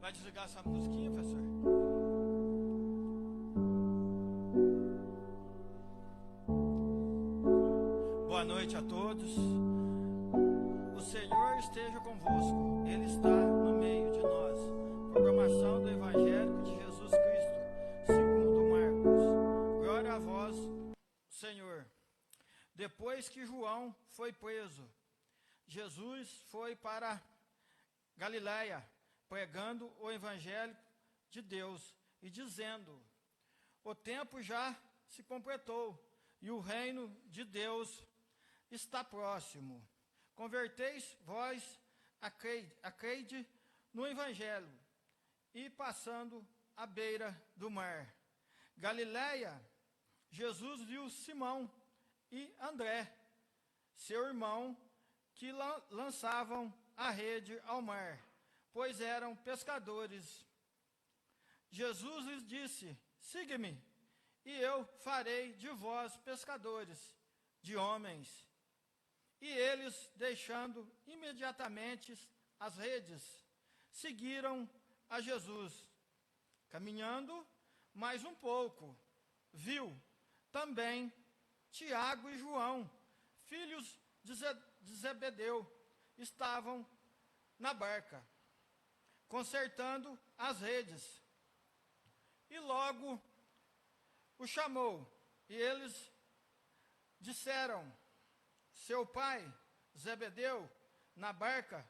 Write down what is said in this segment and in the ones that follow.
Vai desligar essa musiquinha, professor? Boa noite a todos. O Senhor esteja convosco. Ele está no meio de nós. Proclamação do Evangelho de Jesus Cristo, segundo Marcos. Glória a vós, Senhor. Depois que João foi preso, Jesus foi para Galiléia, pregando o Evangelho de Deus e dizendo: o tempo já se completou e o reino de Deus está próximo. Converteis vós a crede no Evangelho. E passando à beira do mar, Galiléia, Jesus viu Simão e André, seu irmão, que lançavam a rede ao mar, pois eram pescadores. Jesus lhes disse: siga-me, e eu farei de vós pescadores de homens. E eles, deixando imediatamente as redes, seguiram a Jesus. Caminhando mais um pouco, viu também Tiago e João, filhos de Zebedeu, estavam na barca, consertando as redes. E logo o chamou, e eles disseram: seu pai, Zebedeu, na barca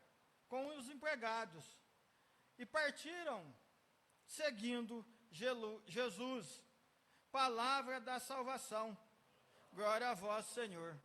com os empregados. E partiram, seguindo Jesus. Palavra da salvação. Glória a vós, Senhor.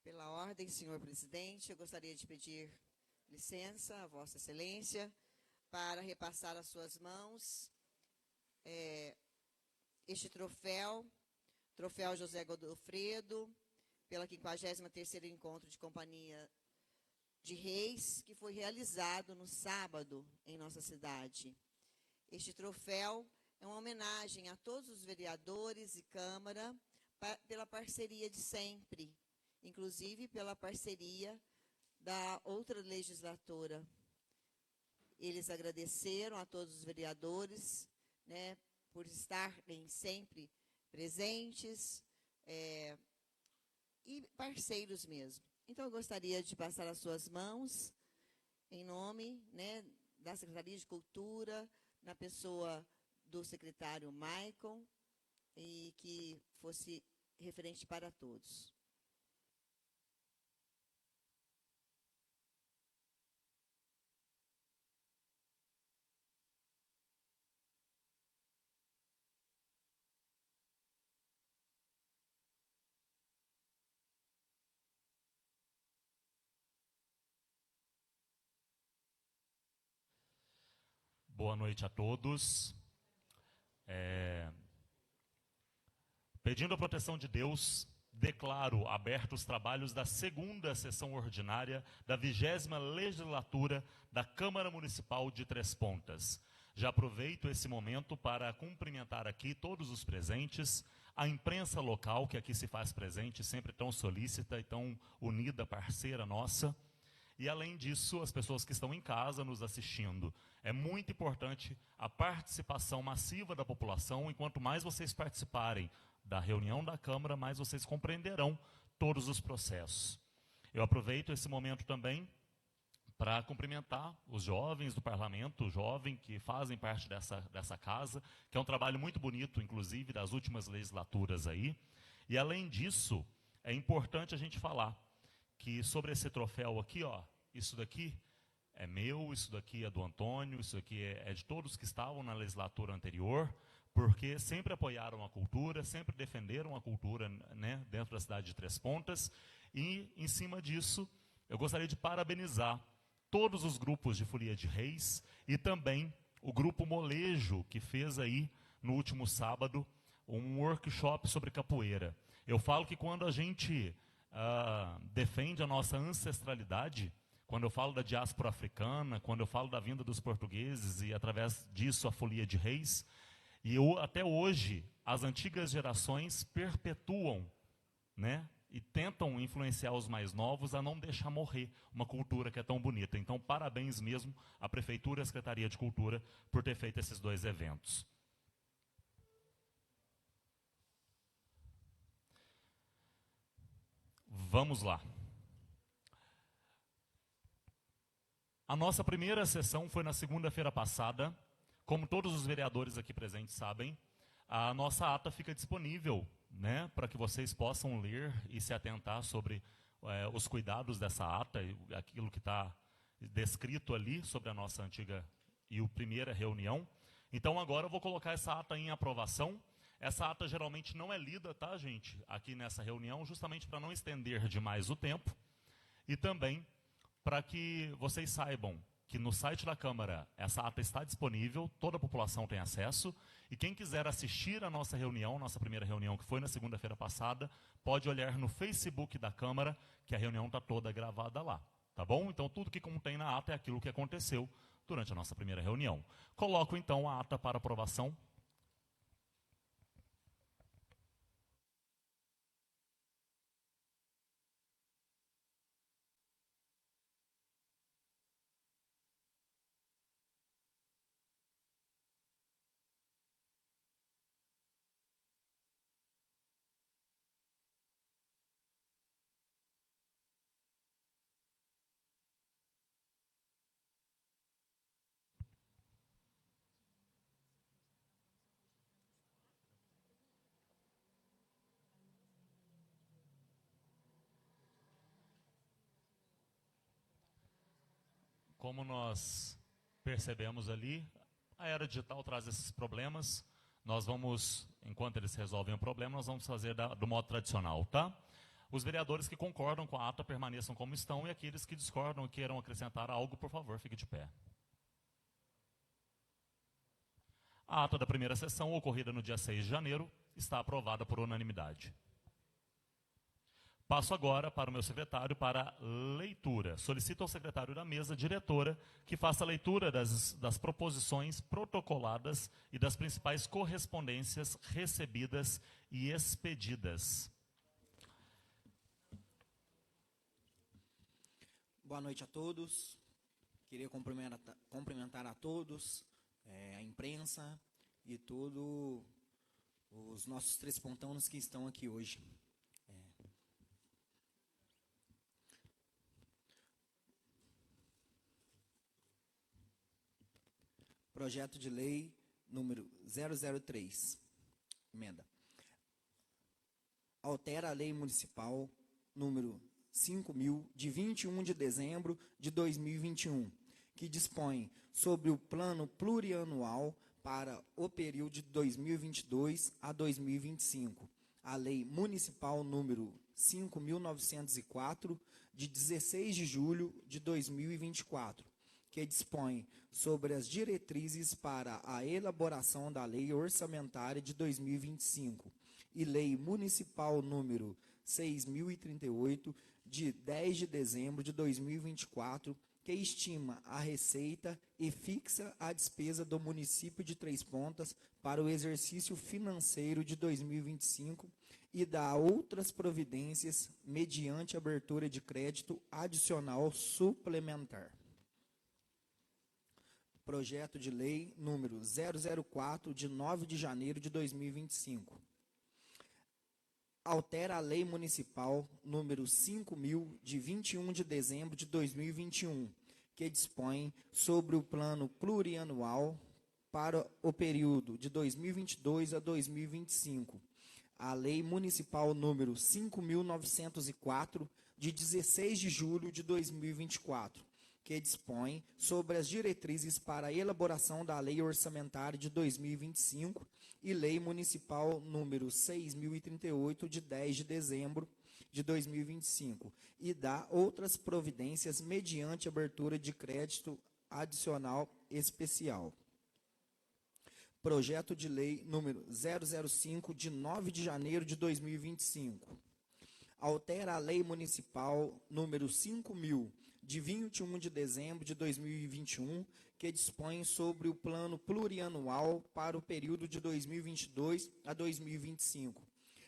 Pela ordem, senhor presidente, eu gostaria de pedir licença a Vossa Excelência para repassar às suas mãos este troféu José Godofredo, pela 53º Encontro de Companhia de Reis, que foi realizado no sábado em nossa cidade. Este troféu é uma homenagem a todos os vereadores e Câmara pela parceria de sempre, inclusive pela parceria da outra legislatura. Eles agradeceram a todos os vereadores, né, por estarem sempre presentes e parceiros mesmo. Então, eu gostaria de passar às suas mãos, em nome, né, da Secretaria de Cultura, na pessoa do secretário Maicon, e que fosse referente para todos. Boa noite a todos. Pedindo a proteção de Deus, declaro abertos os trabalhos da segunda sessão ordinária da 20ª legislatura da Câmara Municipal de Três Pontas. Já aproveito esse momento para cumprimentar aqui todos os presentes, a imprensa local, que aqui se faz presente, sempre tão solícita e tão unida, parceira nossa. E, além disso, as pessoas que estão em casa nos assistindo. É muito importante a participação massiva da população, e quanto mais vocês participarem da reunião da Câmara, mais vocês compreenderão todos os processos. Eu aproveito esse momento também para cumprimentar os jovens do parlamento, jovens que fazem parte dessa casa, que é um trabalho muito bonito, inclusive, das últimas legislaturas aí. E, além disso, é importante a gente falar que sobre esse troféu aqui, ó, isso daqui é meu, isso daqui é do Antônio, isso aqui é de todos que estavam na legislatura anterior, porque sempre apoiaram a cultura, sempre defenderam a cultura, né, dentro da cidade de Três Pontas. E, em cima disso, eu gostaria de parabenizar todos os grupos de Folia de Reis e também o Grupo Molejo, que fez aí, no último sábado, um workshop sobre capoeira. Eu falo que quando a gente defende a nossa ancestralidade, quando eu falo da diáspora africana, quando eu falo da vinda dos portugueses e, através disso, a Folia de Reis, e até hoje, as antigas gerações perpetuam, né, e tentam influenciar os mais novos a não deixar morrer uma cultura que é tão bonita. Então, parabéns mesmo à Prefeitura e à Secretaria de Cultura por ter feito esses dois eventos. Vamos lá. A nossa primeira sessão foi na segunda-feira passada. Como todos os vereadores aqui presentes sabem, a nossa ata fica disponível, né, para que vocês possam ler e se atentar sobre os cuidados dessa ata, e aquilo que está descrito ali sobre a nossa antiga e primeira reunião. Então, agora eu vou colocar essa ata em aprovação. Essa ata geralmente não é lida, tá, gente, aqui nessa reunião, justamente para não estender demais o tempo, e também para que vocês saibam que no site da Câmara essa ata está disponível, toda a população tem acesso, e quem quiser assistir a nossa reunião, nossa primeira reunião, que foi na segunda-feira passada, pode olhar no Facebook da Câmara, que a reunião está toda gravada lá, tá bom? Então, tudo que contém na ata é aquilo que aconteceu durante a nossa primeira reunião. Coloco, então, a ata para aprovação. Como nós percebemos ali, a era digital traz esses problemas. Nós vamos, enquanto eles resolvem o problema, nós vamos fazer do modo tradicional, tá? Os vereadores que concordam com a ata permaneçam como estão, e aqueles que discordam e queiram acrescentar algo, por favor, fique de pé. A ata da primeira sessão, ocorrida no dia 6 de janeiro, está aprovada por unanimidade. Passo agora para o meu secretário para leitura. Solicito ao secretário da mesa diretora que faça a leitura das proposições protocoladas e das principais correspondências recebidas e expedidas. Boa noite a todos. Queria cumprimentar a todos, a imprensa e todos os nossos três pontanos que estão aqui hoje. Projeto de lei número 003, emenda. Altera a lei municipal número 5.000, de 21 de dezembro de 2021, que dispõe sobre o plano plurianual para o período de 2022 a 2025. A lei municipal número 5.904, de 16 de julho de 2024, que dispõe sobre as diretrizes para a elaboração da Lei Orçamentária de 2025 e Lei Municipal número 6.038, de 10 de dezembro de 2024, que estima a receita e fixa a despesa do município de Três Pontas para o exercício financeiro de 2025 e dá outras providências mediante abertura de crédito adicional suplementar. Projeto de Lei número 004, de 9 de janeiro de 2025. Altera a Lei Municipal número 5.000, de 21 de dezembro de 2021, que dispõe sobre o plano plurianual para o período de 2022 a 2025. A Lei Municipal número 5.904, de 16 de julho de 2024, que dispõe sobre as diretrizes para a elaboração da Lei Orçamentária de 2025 e Lei Municipal número 6.038, de 10 de dezembro de 2025, e dá outras providências mediante abertura de crédito adicional especial. Projeto de Lei número 005, de 9 de janeiro de 2025. Altera a Lei Municipal número 5.000, de 21 de dezembro de 2021, que dispõe sobre o plano plurianual para o período de 2022 a 2025.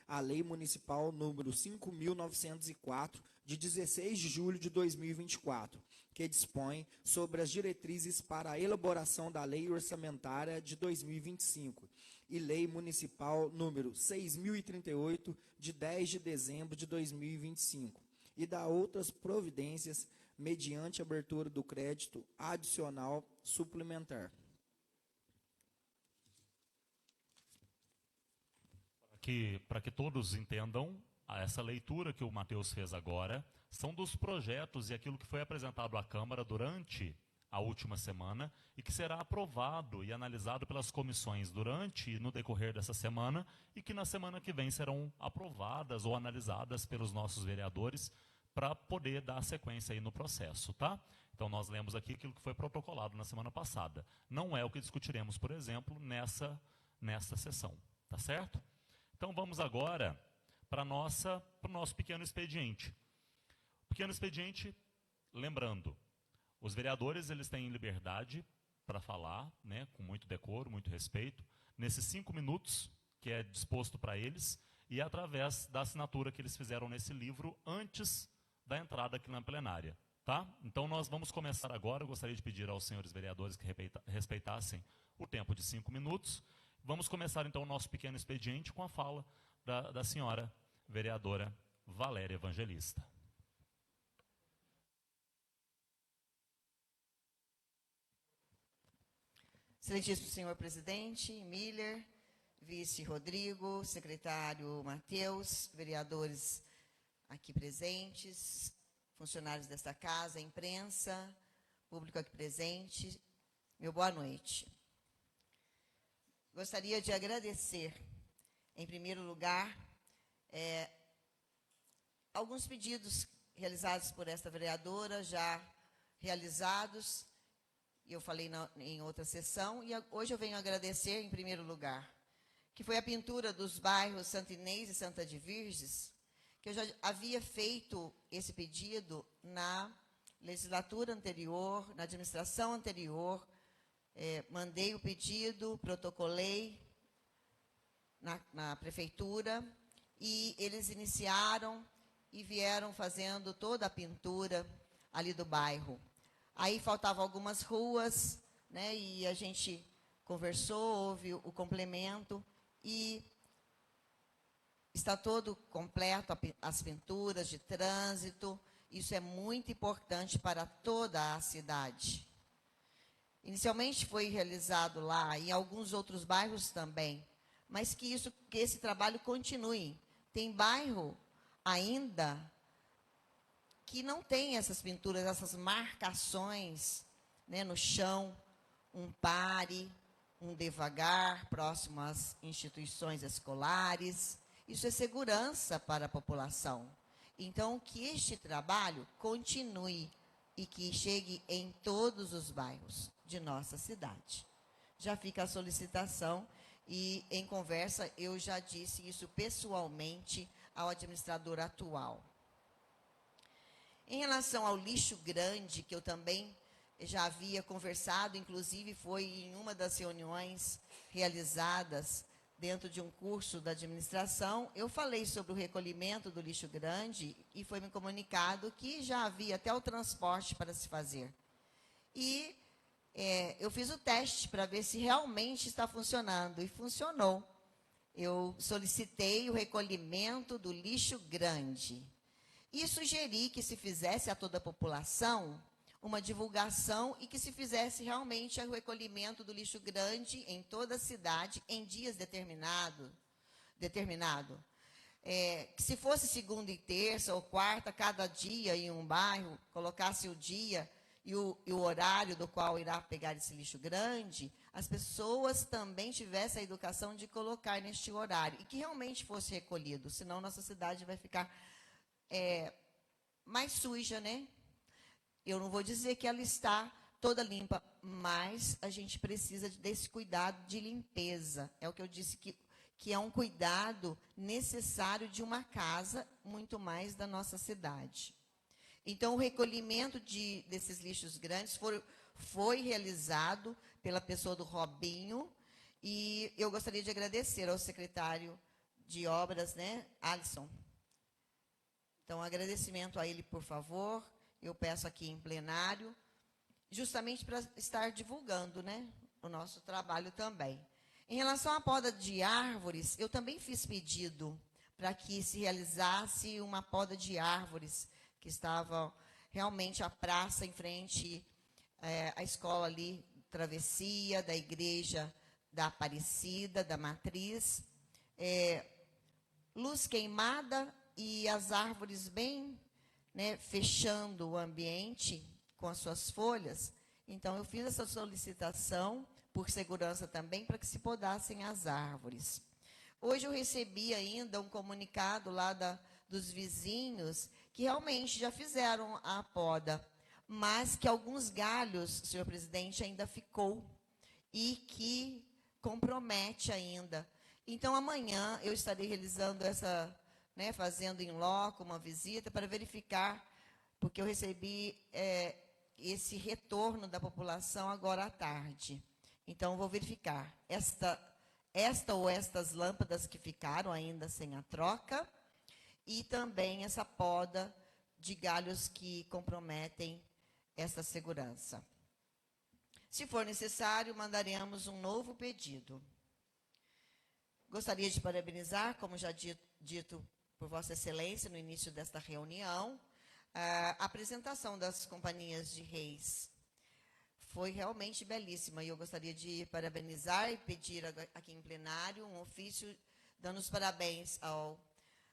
A Lei Municipal número 5.904, de 16 de julho de 2024, que dispõe sobre as diretrizes para a elaboração da Lei Orçamentária de 2025, e Lei Municipal número 6.038, de 10 de dezembro de 2025, e dá outras providências mediante abertura do crédito adicional suplementar. Para que todos entendam, essa leitura que o Matheus fez agora são dos projetos e aquilo que foi apresentado à Câmara durante a última semana e que será aprovado e analisado pelas comissões durante e no decorrer dessa semana e que na semana que vem serão aprovadas ou analisadas pelos nossos vereadores para poder dar sequência aí no processo, tá? Então nós lemos aqui aquilo que foi protocolado na semana passada. Não é o que discutiremos, por exemplo, nessa sessão, tá certo? Então vamos agora para o nosso pequeno expediente. Pequeno expediente, lembrando, os vereadores eles têm liberdade para falar, né, com muito decoro, muito respeito, nesses 5 minutos que é disposto para eles e através da assinatura que eles fizeram nesse livro antes da entrada aqui na plenária, tá? Então nós vamos começar agora. Eu gostaria de pedir aos senhores vereadores que respeitassem o tempo de 5 minutos. Vamos começar então o nosso pequeno expediente com a fala da senhora vereadora Valéria Evangelista. Excelentíssimo senhor presidente Miller, vice Rodrigo, secretário Matheus, vereadores aqui presentes, funcionários desta casa, imprensa, público aqui presente, meu boa noite. Gostaria de agradecer, em primeiro lugar, alguns pedidos realizados por esta vereadora, já realizados, e eu falei em outra sessão, e hoje eu venho agradecer, em primeiro lugar, que foi a pintura dos bairros Santa Inês e Santa de Virges, que eu já havia feito esse pedido na legislatura anterior, na administração anterior, mandei o pedido, protocolei na prefeitura, e eles iniciaram e vieram fazendo toda a pintura ali do bairro. Aí faltavam algumas ruas, né, e a gente conversou, houve o complemento, e está todo completo, as pinturas de trânsito. Isso é muito importante para toda a cidade. Inicialmente foi realizado lá, em alguns outros bairros também, mas que esse trabalho continue. Tem bairro ainda que não tem essas pinturas, essas marcações, né, no chão, um pare, um devagar, próximo às instituições escolares. Isso é segurança para a população. Então, que este trabalho continue e que chegue em todos os bairros de nossa cidade. Já fica a solicitação e, em conversa, eu já disse isso pessoalmente ao administrador atual. Em relação ao lixo grande, que eu também já havia conversado, inclusive foi em uma das reuniões realizadas dentro de um curso da administração, eu falei sobre o recolhimento do lixo grande e foi me comunicado que já havia até o transporte para se fazer. E eu fiz o teste para ver se realmente está funcionando e funcionou. Eu solicitei o recolhimento do lixo grande e sugeri que se fizesse a toda a população uma divulgação e que se fizesse realmente o recolhimento do lixo grande em toda a cidade em dias determinado. Que se fosse segunda e terça ou quarta, cada dia em um bairro, colocasse o dia e o horário do qual irá pegar esse lixo grande, as pessoas também tivessem a educação de colocar neste horário e que realmente fosse recolhido, senão nossa cidade vai ficar mais suja, né? Eu não vou dizer que ela está toda limpa, mas a gente precisa desse cuidado de limpeza. É o que eu disse, que é um cuidado necessário de uma casa, muito mais da nossa cidade. Então, o recolhimento desses lixos grandes foi realizado pela pessoa do Robinho, e eu gostaria de agradecer ao secretário de obras, né, Alisson. Então, agradecimento a ele, por favor. Eu peço aqui em plenário, justamente para estar divulgando, né, o nosso trabalho também. Em relação à poda de árvores, eu também fiz pedido para que se realizasse uma poda de árvores, que estava realmente a praça em frente à escola ali, travessia da igreja da Aparecida, da Matriz, luz queimada e as árvores bem, né, fechando o ambiente com as suas folhas. Então, eu fiz essa solicitação, por segurança também, para que se podassem as árvores. Hoje eu recebi ainda um comunicado lá dos vizinhos, que realmente já fizeram a poda, mas que alguns galhos, senhor presidente, ainda ficou, e que compromete ainda. Então, amanhã eu estarei realizando fazendo em loco uma visita para verificar, porque eu recebi esse retorno da população agora à tarde. Então, vou verificar esta ou estas lâmpadas que ficaram ainda sem a troca e também essa poda de galhos que comprometem essa segurança. Se for necessário, mandaremos um novo pedido. Gostaria de parabenizar, como já dito por Vossa Excelência no início desta reunião, a apresentação das companhias de reis. Foi realmente belíssima e eu gostaria de parabenizar e pedir aqui em plenário um ofício dando os parabéns ao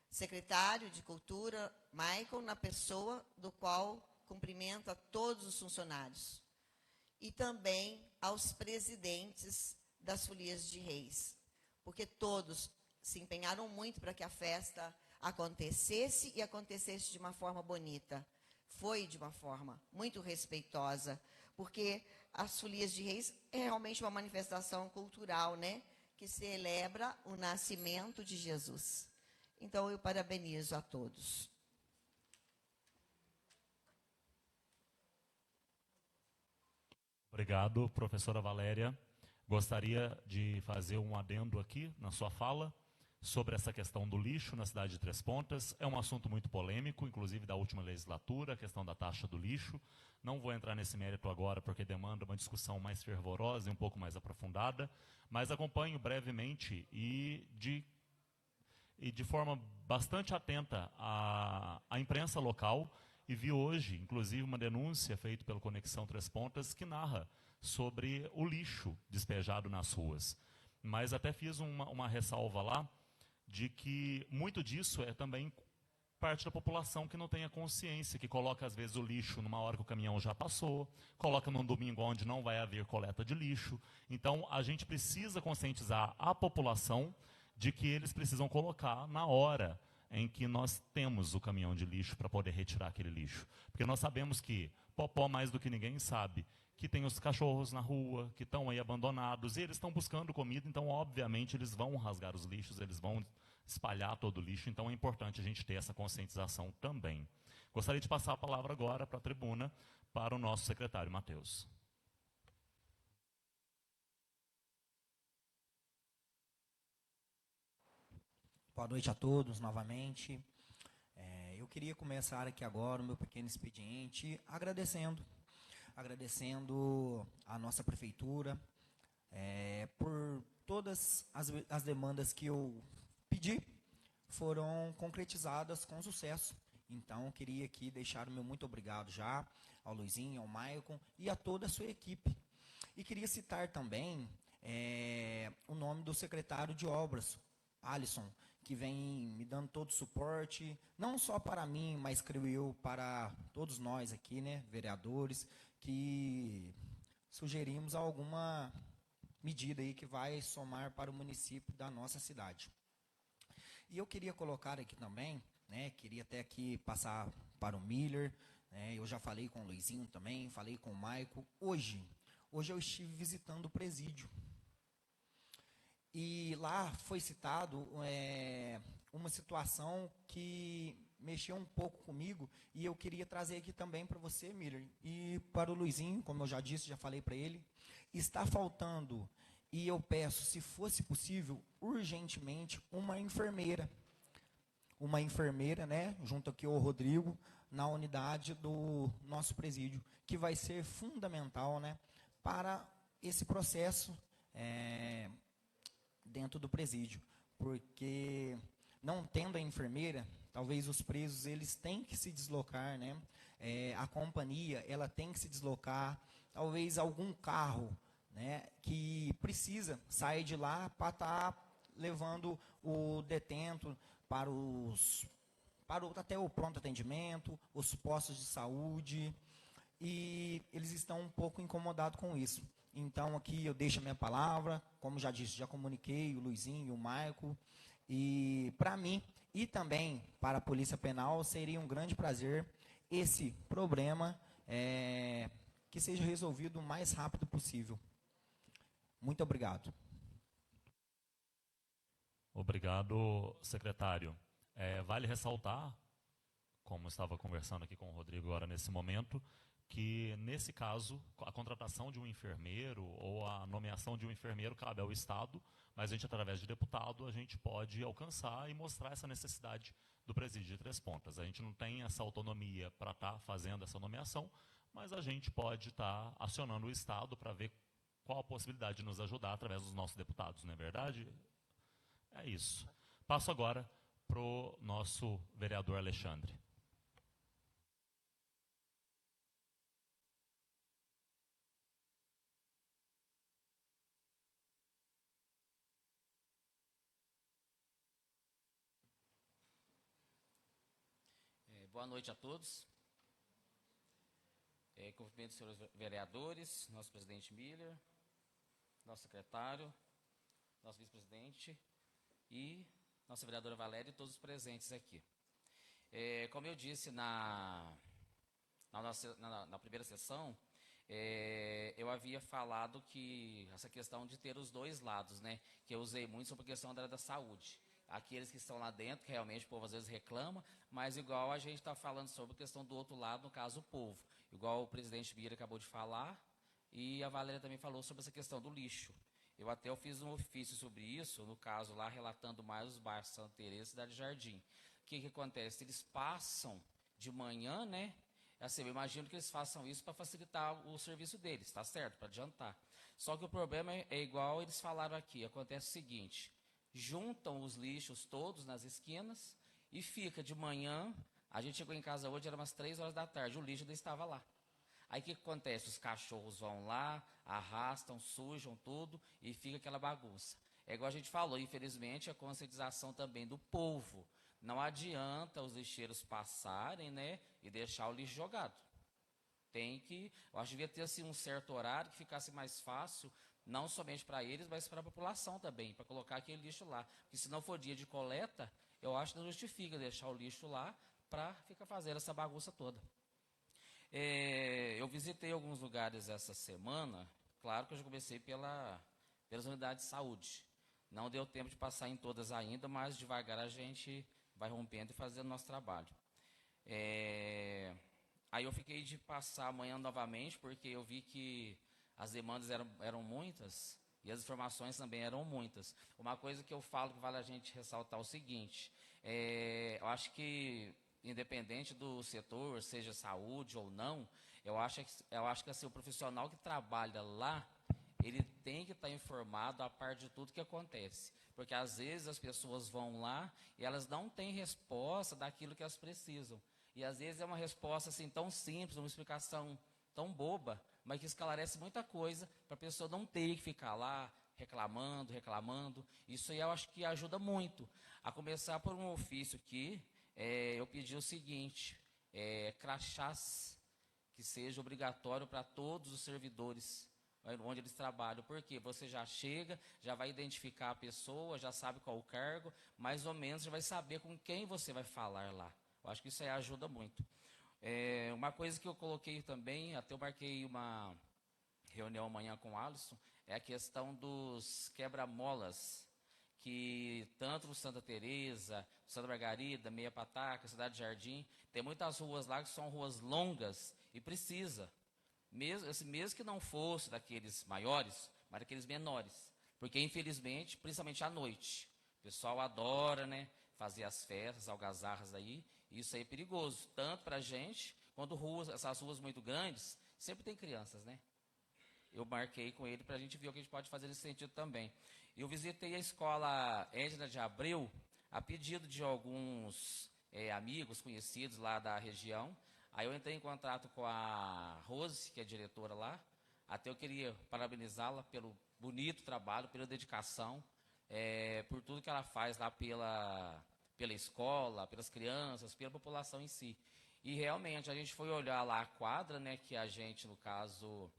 secretário de Cultura, Michael, na pessoa do qual cumprimenta todos os funcionários. E também aos presidentes das folias de reis, porque todos se empenharam muito para que a festa acontecesse e acontecesse de uma forma bonita. Foi de uma forma muito respeitosa, porque as folias de reis é realmente uma manifestação cultural, né, que celebra o nascimento de Jesus. Então, eu parabenizo a todos. Obrigado, professora Valéria. Gostaria de fazer um adendo aqui na sua fala sobre essa questão do lixo na cidade de Três Pontas. É um assunto muito polêmico, inclusive da última legislatura, a questão da taxa do lixo. Não vou entrar nesse mérito agora, porque demanda uma discussão mais fervorosa e um pouco mais aprofundada, mas acompanho brevemente e de forma bastante atenta à imprensa local, e vi hoje, inclusive, uma denúncia feita pelo Conexão Três Pontas, que narra sobre o lixo despejado nas ruas. Mas até fiz uma ressalva lá, de que muito disso é também parte da população que não tem a consciência, que coloca, às vezes, o lixo numa hora que o caminhão já passou, coloca num domingo onde não vai haver coleta de lixo. Então, a gente precisa conscientizar a população de que eles precisam colocar na hora em que nós temos o caminhão de lixo para poder retirar aquele lixo. Porque nós sabemos que Popó, mais do que ninguém sabe, que tem os cachorros na rua, que estão aí abandonados, e eles estão buscando comida, então, obviamente, eles vão rasgar os lixos, eles vão espalhar todo o lixo, então é importante a gente ter essa conscientização também. Gostaria de passar a palavra agora para a tribuna, para o nosso secretário Matheus. Boa noite a todos novamente. Eu queria começar aqui agora o meu pequeno expediente agradecendo a nossa prefeitura por todas as demandas que eu pedi foram concretizadas com sucesso. Então, eu queria aqui deixar o meu muito obrigado já ao Luizinho, ao Maicon e a toda a sua equipe. E queria citar também o nome do secretário de obras, Alisson, que vem me dando todo o suporte, não só para mim, mas creio eu, para todos nós aqui, né, vereadores, que sugerimos alguma medida aí que vai somar para o município da nossa cidade. E eu queria colocar aqui também, né, queria até aqui passar para o Miller, né, eu já falei com o Luizinho também, falei com o Maico. Hoje eu estive visitando o presídio. E lá foi citado uma situação que mexeu um pouco comigo e eu queria trazer aqui também para você, Miller, e para o Luizinho, como eu já disse, já falei para ele, está faltando, e eu peço, se fosse possível, urgentemente, uma enfermeira, né, junto aqui ao Rodrigo, na unidade do nosso presídio, que vai ser fundamental, né, para esse processo dentro do presídio, porque não tendo a enfermeira, talvez os presos eles têm que se deslocar, né? A companhia ela tem que se deslocar, talvez algum carro, né, que precisa sair de lá para estar levando o detento até o pronto atendimento, os postos de saúde, e eles estão um pouco incomodados com isso. Então, aqui eu deixo a minha palavra, como já disse, já comuniquei, o Luizinho, o Maico, e para mim, e também para a Polícia Penal, seria um grande prazer esse problema que seja resolvido o mais rápido possível. Muito obrigado. Obrigado, secretário. Vale ressaltar, como estava conversando aqui com o Rodrigo agora nesse momento, que, nesse caso, a contratação de um enfermeiro ou a nomeação de um enfermeiro cabe ao Estado, mas a gente, através de deputado, a gente pode alcançar e mostrar essa necessidade do presídio de Três Pontas. A gente não tem essa autonomia para estar fazendo essa nomeação, mas a gente pode estar acionando o Estado para ver qual a possibilidade de nos ajudar através dos nossos deputados, não é verdade? É isso. Passo agora para o nosso vereador Alexandre. Boa noite a todos. Cumprimento os senhores vereadores, nosso presidente Miller, nosso secretário, nosso vice-presidente e nossa vereadora Valéria e todos os presentes aqui. Como eu disse na primeira sessão, eu havia falado que essa questão de ter os dois lados, né, que eu usei muito sobre a questão da área da saúde. Aqueles que estão lá dentro, que realmente o povo às vezes reclama, mas igual a gente está falando sobre a questão do outro lado, no caso o povo. Igual o presidente Bira acabou de falar, e a Valéria também falou sobre essa questão do lixo. Eu fiz um ofício sobre isso, no caso lá, relatando mais os bairros Santa Teresa e Cidade Jardim. O que acontece? Eles passam de manhã, né? Assim, eu imagino que eles façam isso para facilitar o serviço deles, tá certo? Para adiantar. Só que o problema é igual eles falaram aqui. Acontece o seguinte: juntam os lixos todos nas esquinas e fica de manhã. A gente chegou em casa hoje, era umas 3 horas da tarde, o lixo ainda estava lá. Aí o que acontece? Os cachorros vão lá, arrastam, sujam tudo e fica aquela bagunça. É igual a gente falou, infelizmente, a conscientização também do povo. Não adianta os lixeiros passarem, né, e deixar o lixo jogado. Eu acho que devia ter assim, um certo horário que ficasse mais fácil não somente para eles, mas para a população também, para colocar aquele lixo lá. Porque se não for dia de coleta, eu acho que não justifica deixar o lixo lá para ficar fazendo essa bagunça toda. Eu visitei alguns lugares essa semana, claro que eu já comecei pelas unidades de saúde. Não deu tempo de passar em todas ainda, mas devagar a gente vai rompendo e fazendo nosso trabalho. Aí eu fiquei de passar amanhã novamente, porque eu vi que as demandas eram muitas e as informações também eram muitas. Uma coisa que eu falo que vale a gente ressaltar é o seguinte, eu acho que, independente do setor, seja saúde ou não, eu acho que assim, o profissional que trabalha lá, ele tem que estar informado a par de tudo que acontece. Porque às vezes as pessoas vão lá e elas não têm resposta daquilo que elas precisam. E às vezes é uma resposta assim tão simples, uma explicação tão boba, mas que esclarece muita coisa para a pessoa não ter que ficar lá reclamando. Isso aí eu acho que ajuda muito. A começar por um ofício que eu pedi o seguinte, crachás que seja obrigatório para todos os servidores onde eles trabalham, porque você já chega, já vai identificar a pessoa, já sabe qual o cargo, mais ou menos já vai saber com quem você vai falar lá. Eu acho que isso aí ajuda muito. Uma coisa que eu coloquei também, até eu marquei uma reunião amanhã com o Alisson, é a questão dos quebra-molas, que tanto no Santa Teresa, Santa Margarida, Meia Pataca, Cidade Jardim, tem muitas ruas lá que são ruas longas e precisa. Mesmo que não fosse daqueles maiores, mas daqueles menores. Porque, infelizmente, principalmente à noite, o pessoal adora, né, fazer as festas, algazarras aí, e isso aí é perigoso, tanto para a gente, quanto essas ruas muito grandes, sempre tem crianças, né? Eu marquei com ele para a gente ver o que a gente pode fazer nesse sentido também. Eu visitei a escola Edna de Abreu, a pedido de alguns amigos, conhecidos lá da região. Aí eu entrei em contato com a Rose, que é diretora lá. Até eu queria parabenizá-la pelo bonito trabalho, pela dedicação, por tudo que ela faz lá pela escola, pelas crianças, pela população em si. E realmente a gente foi olhar lá a quadra, né, que a gente, no caso,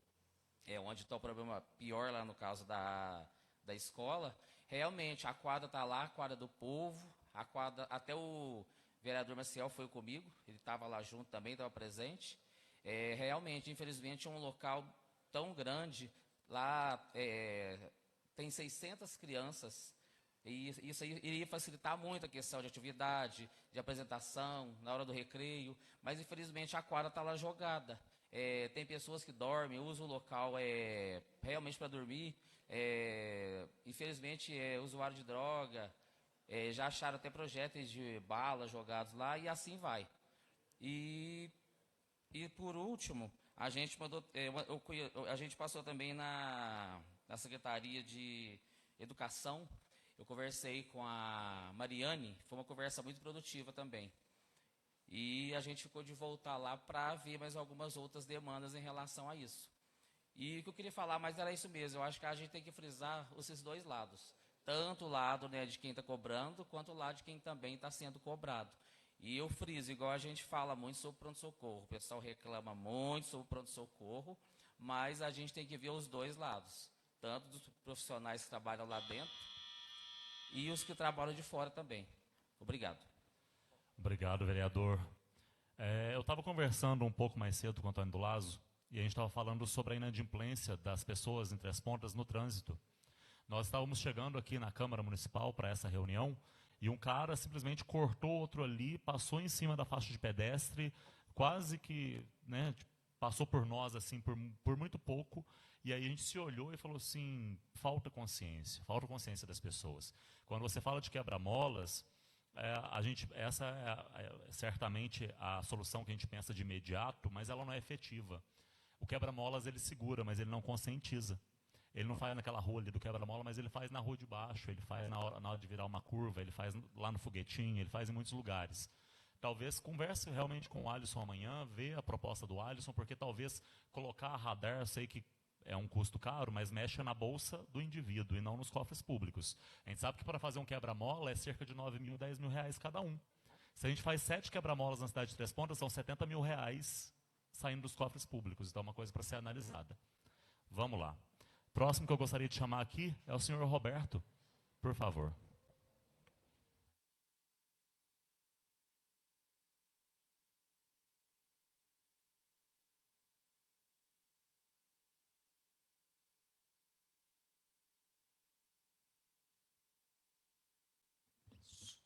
onde está o problema pior lá no caso da escola. Realmente a quadra está lá, a quadra do povo, a quadra, até o vereador Maciel foi comigo, ele estava lá junto também, estava presente. Realmente, infelizmente, é um local tão grande, lá tem 600 crianças, e isso aí iria facilitar muito a questão de atividade, de apresentação, na hora do recreio, mas infelizmente a quadra está lá jogada. Tem pessoas que dormem, usam o local realmente para dormir, infelizmente usuário de droga, já acharam até projéteis de bala jogados lá e assim vai. E por último, a gente mandou, a gente passou também na Secretaria de Educação. Eu conversei com a Mariane, foi uma conversa muito produtiva também. E a gente ficou de voltar lá para ver mais algumas outras demandas em relação a isso. E o que eu queria falar mais era isso mesmo, eu acho que a gente tem que frisar esses dois lados. Tanto o lado, né, de quem está cobrando, quanto o lado de quem também está sendo cobrado. E eu friso, igual a gente fala muito sobre pronto-socorro. O pessoal reclama muito sobre pronto-socorro, mas a gente tem que ver os dois lados. Tanto dos profissionais que trabalham lá dentro e os que trabalham de fora também. Obrigado. Obrigado, vereador. Eu estava conversando um pouco mais cedo com o Antônio do Lazo, e a gente estava falando sobre a inadimplência das pessoas entre as pontas no trânsito. Nós estávamos chegando aqui na Câmara Municipal para essa reunião, e um cara simplesmente cortou outro ali, passou em cima da faixa de pedestre, quase que, né, passou por nós assim por muito pouco, e aí a gente se olhou e falou assim, falta consciência das pessoas. Quando você fala de quebra-molas, essa é certamente a solução que a gente pensa de imediato, mas ela não é efetiva. O quebra-molas ele segura, mas ele não conscientiza. Ele não faz naquela rua ali do quebra-mola, mas ele faz na rua de baixo, ele faz na hora de virar uma curva, ele faz lá no foguetinho, ele faz em muitos lugares. Talvez converse realmente com o Alisson amanhã, ver a proposta do Alisson, porque talvez colocar a radar, eu sei que é um custo caro, mas mexe na bolsa do indivíduo e não nos cofres públicos. A gente sabe que para fazer um quebra-mola é cerca de 9 mil, 10 mil reais cada um. Se a gente faz 7 quebra-molas na cidade de Três Pontas, são 70 mil reais saindo dos cofres públicos. Então é uma coisa para ser analisada. Vamos lá. Próximo que eu gostaria de chamar aqui é o senhor Roberto, por favor.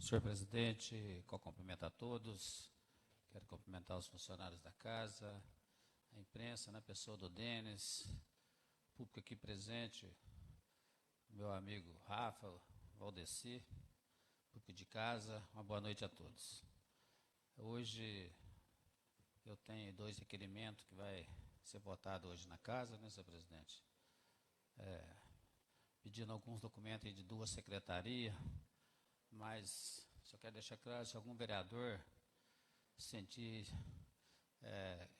Senhor presidente, cumprimento a todos. Quero cumprimentar os funcionários da casa, a imprensa, na pessoa do Denis, público aqui presente, meu amigo Rafa, Valdeci, público de casa, uma boa noite a todos. Hoje eu tenho 2 requerimentos que vai ser votado hoje na casa, né, senhor presidente? Pedindo alguns documentos aí de 2 secretarias, mas só quero deixar claro, se algum vereador sentir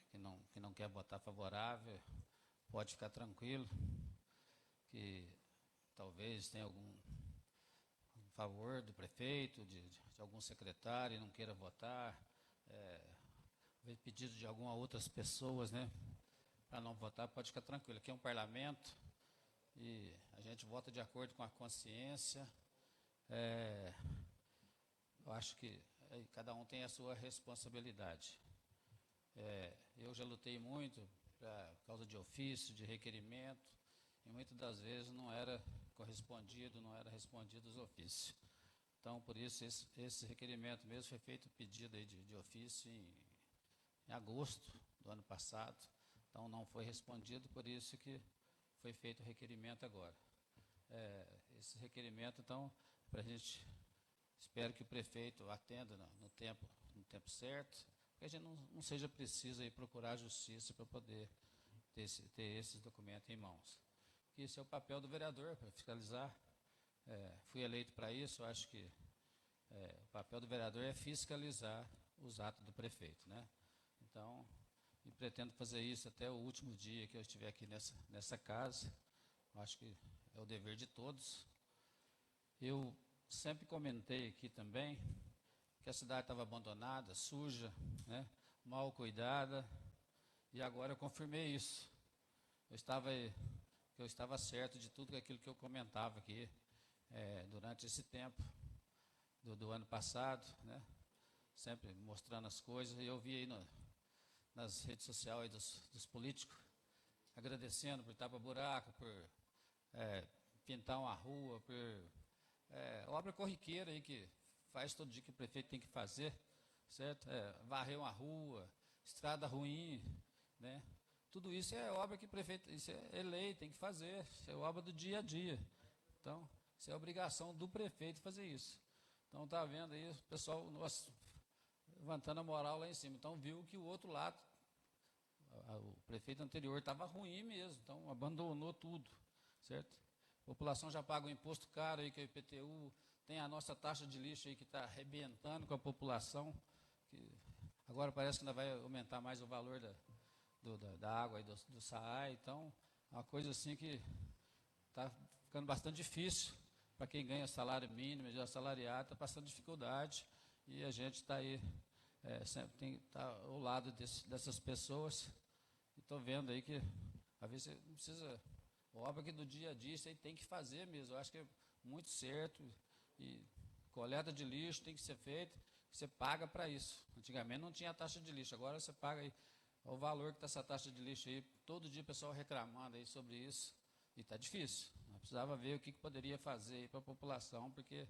que não quer votar favorável, pode ficar tranquilo, que talvez tenha algum favor do prefeito, de algum secretário e não queira votar, pedido de algumas outras pessoas, né, para não votar, pode ficar tranquilo. Aqui é um parlamento e a gente vota de acordo com a consciência. Eu acho que cada um tem a sua responsabilidade. Eu já lutei muito por causa de ofício, de requerimento, e muitas das vezes não era correspondido, não era respondido os ofícios. Então, por isso, esse requerimento mesmo foi feito pedido aí de ofício em agosto do ano passado. Então, não foi respondido, por isso que foi feito o requerimento agora. Esse requerimento, então, para a gente, espero que o prefeito atenda no tempo certo, que a gente não seja preciso aí procurar a justiça para poder ter esses documentos em mãos. Esse é o papel do vereador, para fiscalizar. Fui eleito para isso, eu acho que o papel do vereador é fiscalizar os atos do prefeito, né? Então, e pretendo fazer isso até o último dia que eu estiver aqui nessa casa. Eu acho que é o dever de todos. Eu sempre comentei aqui também que a cidade estava abandonada, suja, né, mal cuidada, e agora eu confirmei isso. Eu estava certo de tudo aquilo que eu comentava aqui durante esse tempo do ano passado, né, sempre mostrando as coisas, e eu vi aí nas redes sociais aí dos políticos agradecendo por tapar buraco, por pintar uma rua, por obra corriqueira aí que faz todo dia que o prefeito tem que fazer, certo? Varrer uma rua, estrada ruim, né? Tudo isso é obra que o prefeito, isso é lei, tem que fazer, isso é obra do dia a dia. Então, isso é obrigação do prefeito fazer isso. Então, está vendo aí o pessoal levantando a moral lá em cima. Então, viu que o outro lado, o prefeito anterior estava ruim mesmo, então abandonou tudo, certo? A população já paga o imposto caro aí, que é o IPTU, tem a nossa taxa de lixo aí que está arrebentando com a população, que agora parece que ainda vai aumentar mais o valor da água e do SAAI, então é uma coisa assim que está ficando bastante difícil para quem ganha salário mínimo, já assalariado, está passando dificuldade, e a gente está aí, sempre tem que estar ao lado dessas pessoas, e estou vendo aí que, às vezes, você não precisa, obra que do dia a dia, isso aí tem que fazer mesmo, eu acho que é muito certo, e coleta de lixo tem que ser feita, você paga para isso. Antigamente não tinha taxa de lixo, agora você paga aí o valor que está essa taxa de lixo aí, todo dia o pessoal reclamando aí sobre isso, e está difícil. Nós precisava ver o que poderia fazer para a população, porque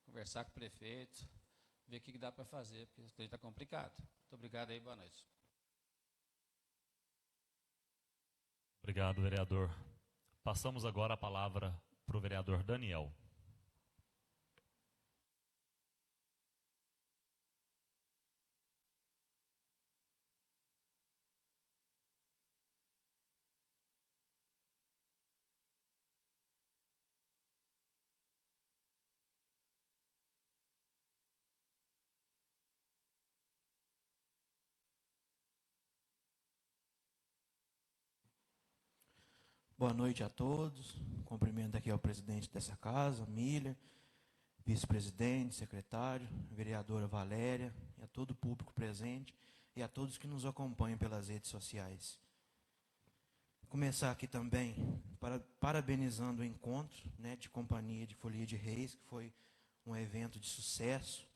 conversar com o prefeito, ver o que dá para fazer, porque isso está complicado. Muito obrigado aí, boa noite. Obrigado, vereador. Passamos agora a palavra para o vereador Daniel. Boa noite a todos. Cumprimento aqui ao presidente dessa casa, Miller, vice-presidente, secretário, vereadora Valéria, e a todo o público presente e a todos que nos acompanham pelas redes sociais. Começar aqui também parabenizando o encontro, né, de Companhia de Folia de Reis, que foi um evento de sucesso.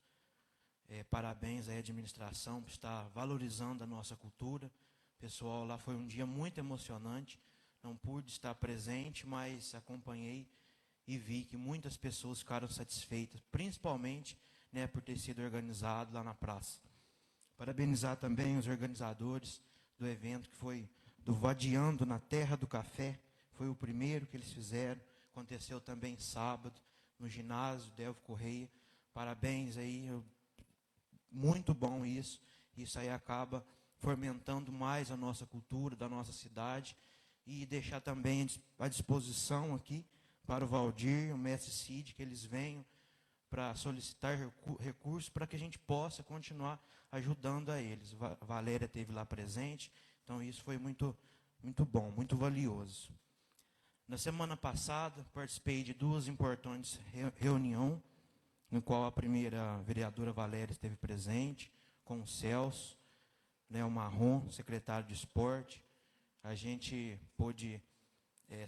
Parabéns à administração por estar valorizando a nossa cultura. Pessoal, lá foi um dia muito emocionante. Não pude estar presente, mas acompanhei e vi que muitas pessoas ficaram satisfeitas, principalmente, né, por ter sido organizado lá na praça. Parabenizar também os organizadores do evento, que foi do Vadiando na Terra do Café. Foi o primeiro que eles fizeram. Aconteceu também sábado, no ginásio Delvo Correia. Parabéns aí, muito bom isso. Isso aí acaba fomentando mais a nossa cultura, da nossa cidade. E deixar também à disposição aqui para o Valdir, o mestre Cid, que eles venham para solicitar recursos para que a gente possa continuar ajudando a eles. A Valéria esteve lá presente, então isso foi muito, muito bom, muito valioso. Na semana passada, participei de 2 importantes reuniões, no qual a primeira vereadora Valéria esteve presente, com o Celso, né, o Marrom, secretário de esporte. A gente pôde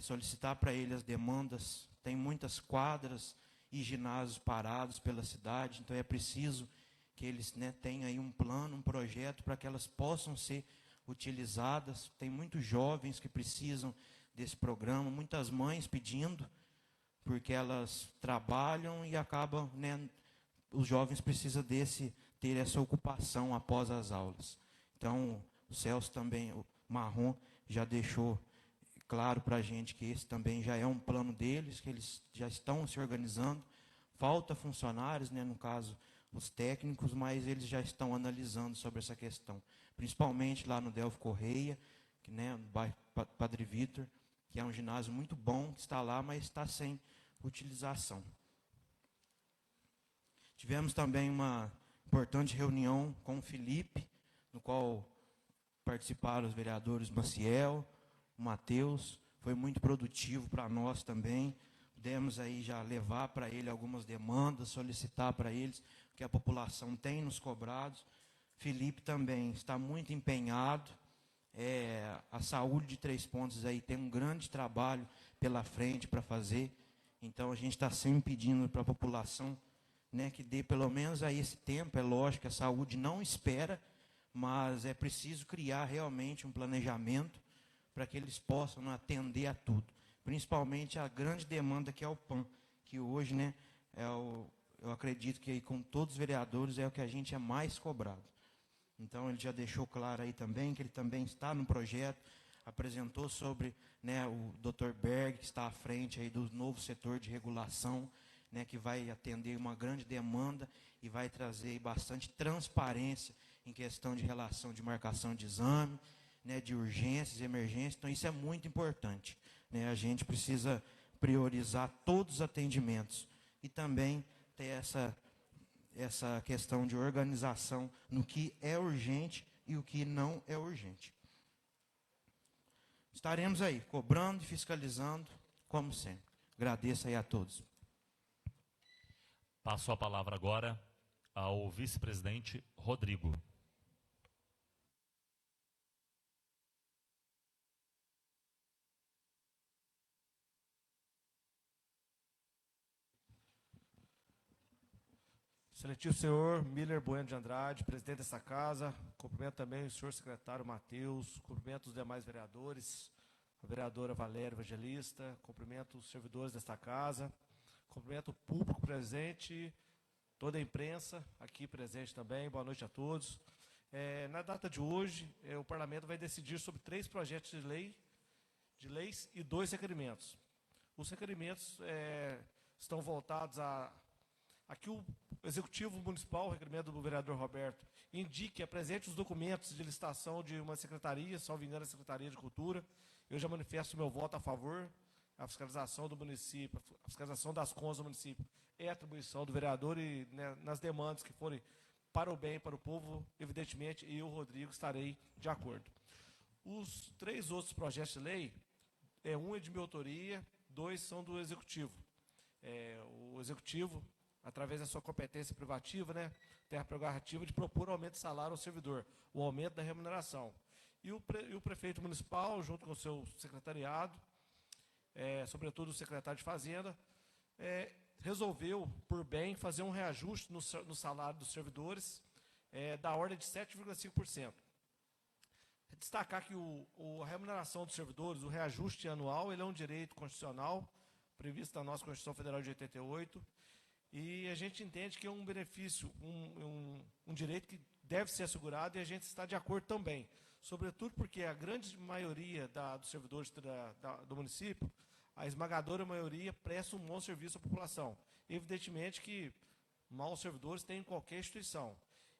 solicitar para ele as demandas. Tem muitas quadras e ginásios parados pela cidade, então é preciso que eles, né, tenham aí um plano, um projeto para que elas possam ser utilizadas. Tem muitos jovens que precisam desse programa, muitas mães pedindo, porque elas trabalham e acabam, né, os jovens precisam ter essa ocupação após as aulas. Então, o Celso também, o Marrom, já deixou claro para a gente que esse também já é um plano deles, que eles já estão se organizando. Falta funcionários, né, no caso, os técnicos, mas eles já estão analisando sobre essa questão. Principalmente lá no Delvo Correia, que, né, no bairro Padre Vitor, que é um ginásio muito bom, que está lá, mas está sem utilização. Tivemos também uma importante reunião com o Felipe, no qual participaram os vereadores Maciel, o Matheus. Foi muito produtivo para nós também. Pudemos aí já levar para ele algumas demandas, solicitar para eles o que a população tem nos cobrado. Felipe também está muito empenhado. A saúde de Três Pontos aí tem um grande trabalho pela frente para fazer. Então, a gente está sempre pedindo para a população, né, que dê pelo menos aí esse tempo. É lógico que a saúde não espera, mas é preciso criar realmente um planejamento para que eles possam atender a tudo. Principalmente a grande demanda que é o PAN, que hoje, né, eu acredito que aí, com todos os vereadores é o que a gente é mais cobrado. Então, ele já deixou claro aí também que ele também está no projeto, apresentou sobre, né, o Dr. Berg, que está à frente aí do novo setor de regulação, né, que vai atender uma grande demanda e vai trazer bastante transparência em questão de relação de marcação de exame, né, de urgências, emergências. Então, isso é muito importante, né? A gente precisa priorizar todos os atendimentos e também ter essa questão de organização no que é urgente e o que não é urgente. Estaremos aí, cobrando e fiscalizando, como sempre. Agradeço aí a todos. Passo a palavra agora ao vice-presidente Rodrigo. Excelentíssimo senhor Miller Bueno de Andrade, presidente dessa casa, cumprimento também o senhor secretário Matheus, cumprimento os demais vereadores, a vereadora Valéria Evangelista, cumprimento os servidores desta casa, cumprimento o público presente, toda a imprensa aqui presente também, boa noite a todos. Na data de hoje, o parlamento vai decidir sobre 3 projetos de leis e 2 requerimentos. Os requerimentos estão voltados a que o Executivo Municipal, o requerimento do vereador Roberto, indique, apresente os documentos de licitação de uma secretaria, salvo engano, a Secretaria de Cultura. Eu já manifesto o meu voto a favor. A fiscalização do município, a fiscalização das contas do município é atribuição do vereador e, né, nas demandas que forem para o bem, para o povo, evidentemente, eu, Rodrigo, estarei de acordo. Os 3 outros projetos de lei, um é de minha autoria, 2 são do Executivo. O Executivo, através da sua competência privativa, né, tem a prerrogativa de propor o aumento de salário ao servidor, o aumento da remuneração. E o prefeito municipal, junto com o seu secretariado, sobretudo o secretário de Fazenda, resolveu, por bem, fazer um reajuste no salário dos servidores da ordem de 7,5%. Destacar que a remuneração dos servidores, o reajuste anual, ele é um direito constitucional, previsto na nossa Constituição Federal de 88, e a gente entende que é um benefício, um direito que deve ser assegurado, e a gente está de acordo também, sobretudo porque a grande maioria dos servidores do município, a esmagadora maioria, presta um bom serviço à população. Evidentemente que maus servidores tem em qualquer instituição.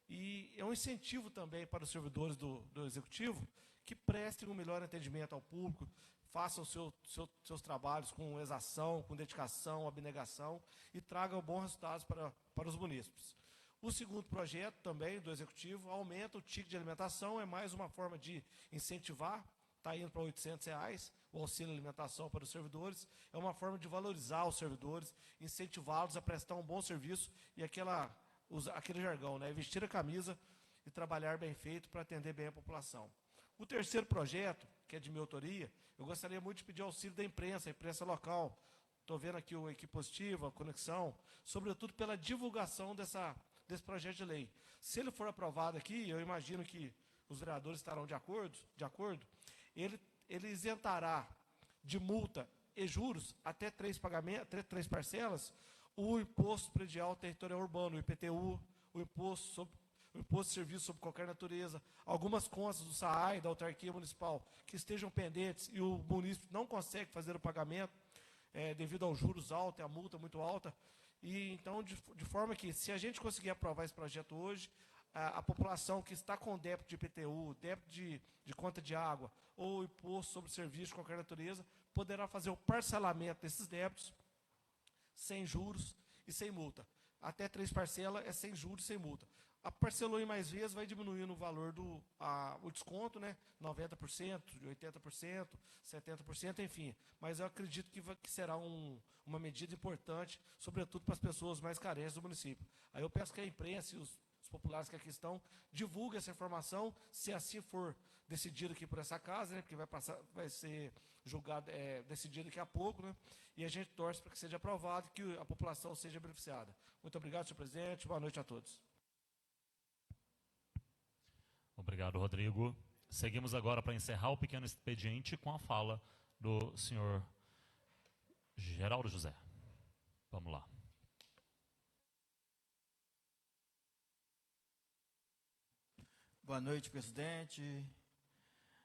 E é um incentivo também para os servidores do Executivo que prestem um melhor atendimento ao público, façam seus trabalhos com exação, com dedicação, abnegação e tragam bons resultados para os munícipes. O segundo projeto também do Executivo aumenta o ticket de alimentação, é mais uma forma de incentivar, está indo para R$ 800, o auxílio alimentação para os servidores, é uma forma de valorizar os servidores, incentivá-los a prestar um bom serviço e aquele jargão, né? Vestir a camisa e trabalhar bem feito para atender bem a população. O terceiro projeto, que é de minha autoria, eu gostaria muito de pedir auxílio da imprensa, a imprensa local. Estou vendo aqui o Equipe Positiva, a Conexão, sobretudo pela divulgação desse projeto de lei. Se ele for aprovado aqui, eu imagino que os vereadores estarão de acordo, ele isentará de multa e juros até 3 parcelas o Imposto Predial Territorial Urbano, o IPTU, o Imposto de Serviço sobre qualquer natureza, algumas contas do SAAI, da autarquia municipal, que estejam pendentes e o município não consegue fazer o pagamento devido aos juros altos e à multa muito alta. E então, de forma que, se a gente conseguir aprovar esse projeto hoje, a população que está com débito de IPTU, débito de conta de água ou imposto sobre serviço de qualquer natureza, poderá fazer o parcelamento desses débitos sem juros e sem multa. Até 3 parcelas é sem juros e sem multa. A parcelou em mais vezes, vai diminuindo o valor o desconto, né? 90%, 80%, 70%, enfim. Mas eu acredito que será uma medida importante, sobretudo para as pessoas mais carentes do município. Aí eu peço que a imprensa e os populares que aqui estão divulguem essa informação, se assim for decidido aqui por essa casa, né? Porque vai ser julgado, decidido daqui a pouco, né? E a gente torce para que seja aprovado e que a população seja beneficiada. Muito obrigado, senhor presidente. Boa noite a todos. Obrigado, Rodrigo. Seguimos agora para encerrar o pequeno expediente com a fala do senhor Geraldo José. Vamos lá. Boa noite, presidente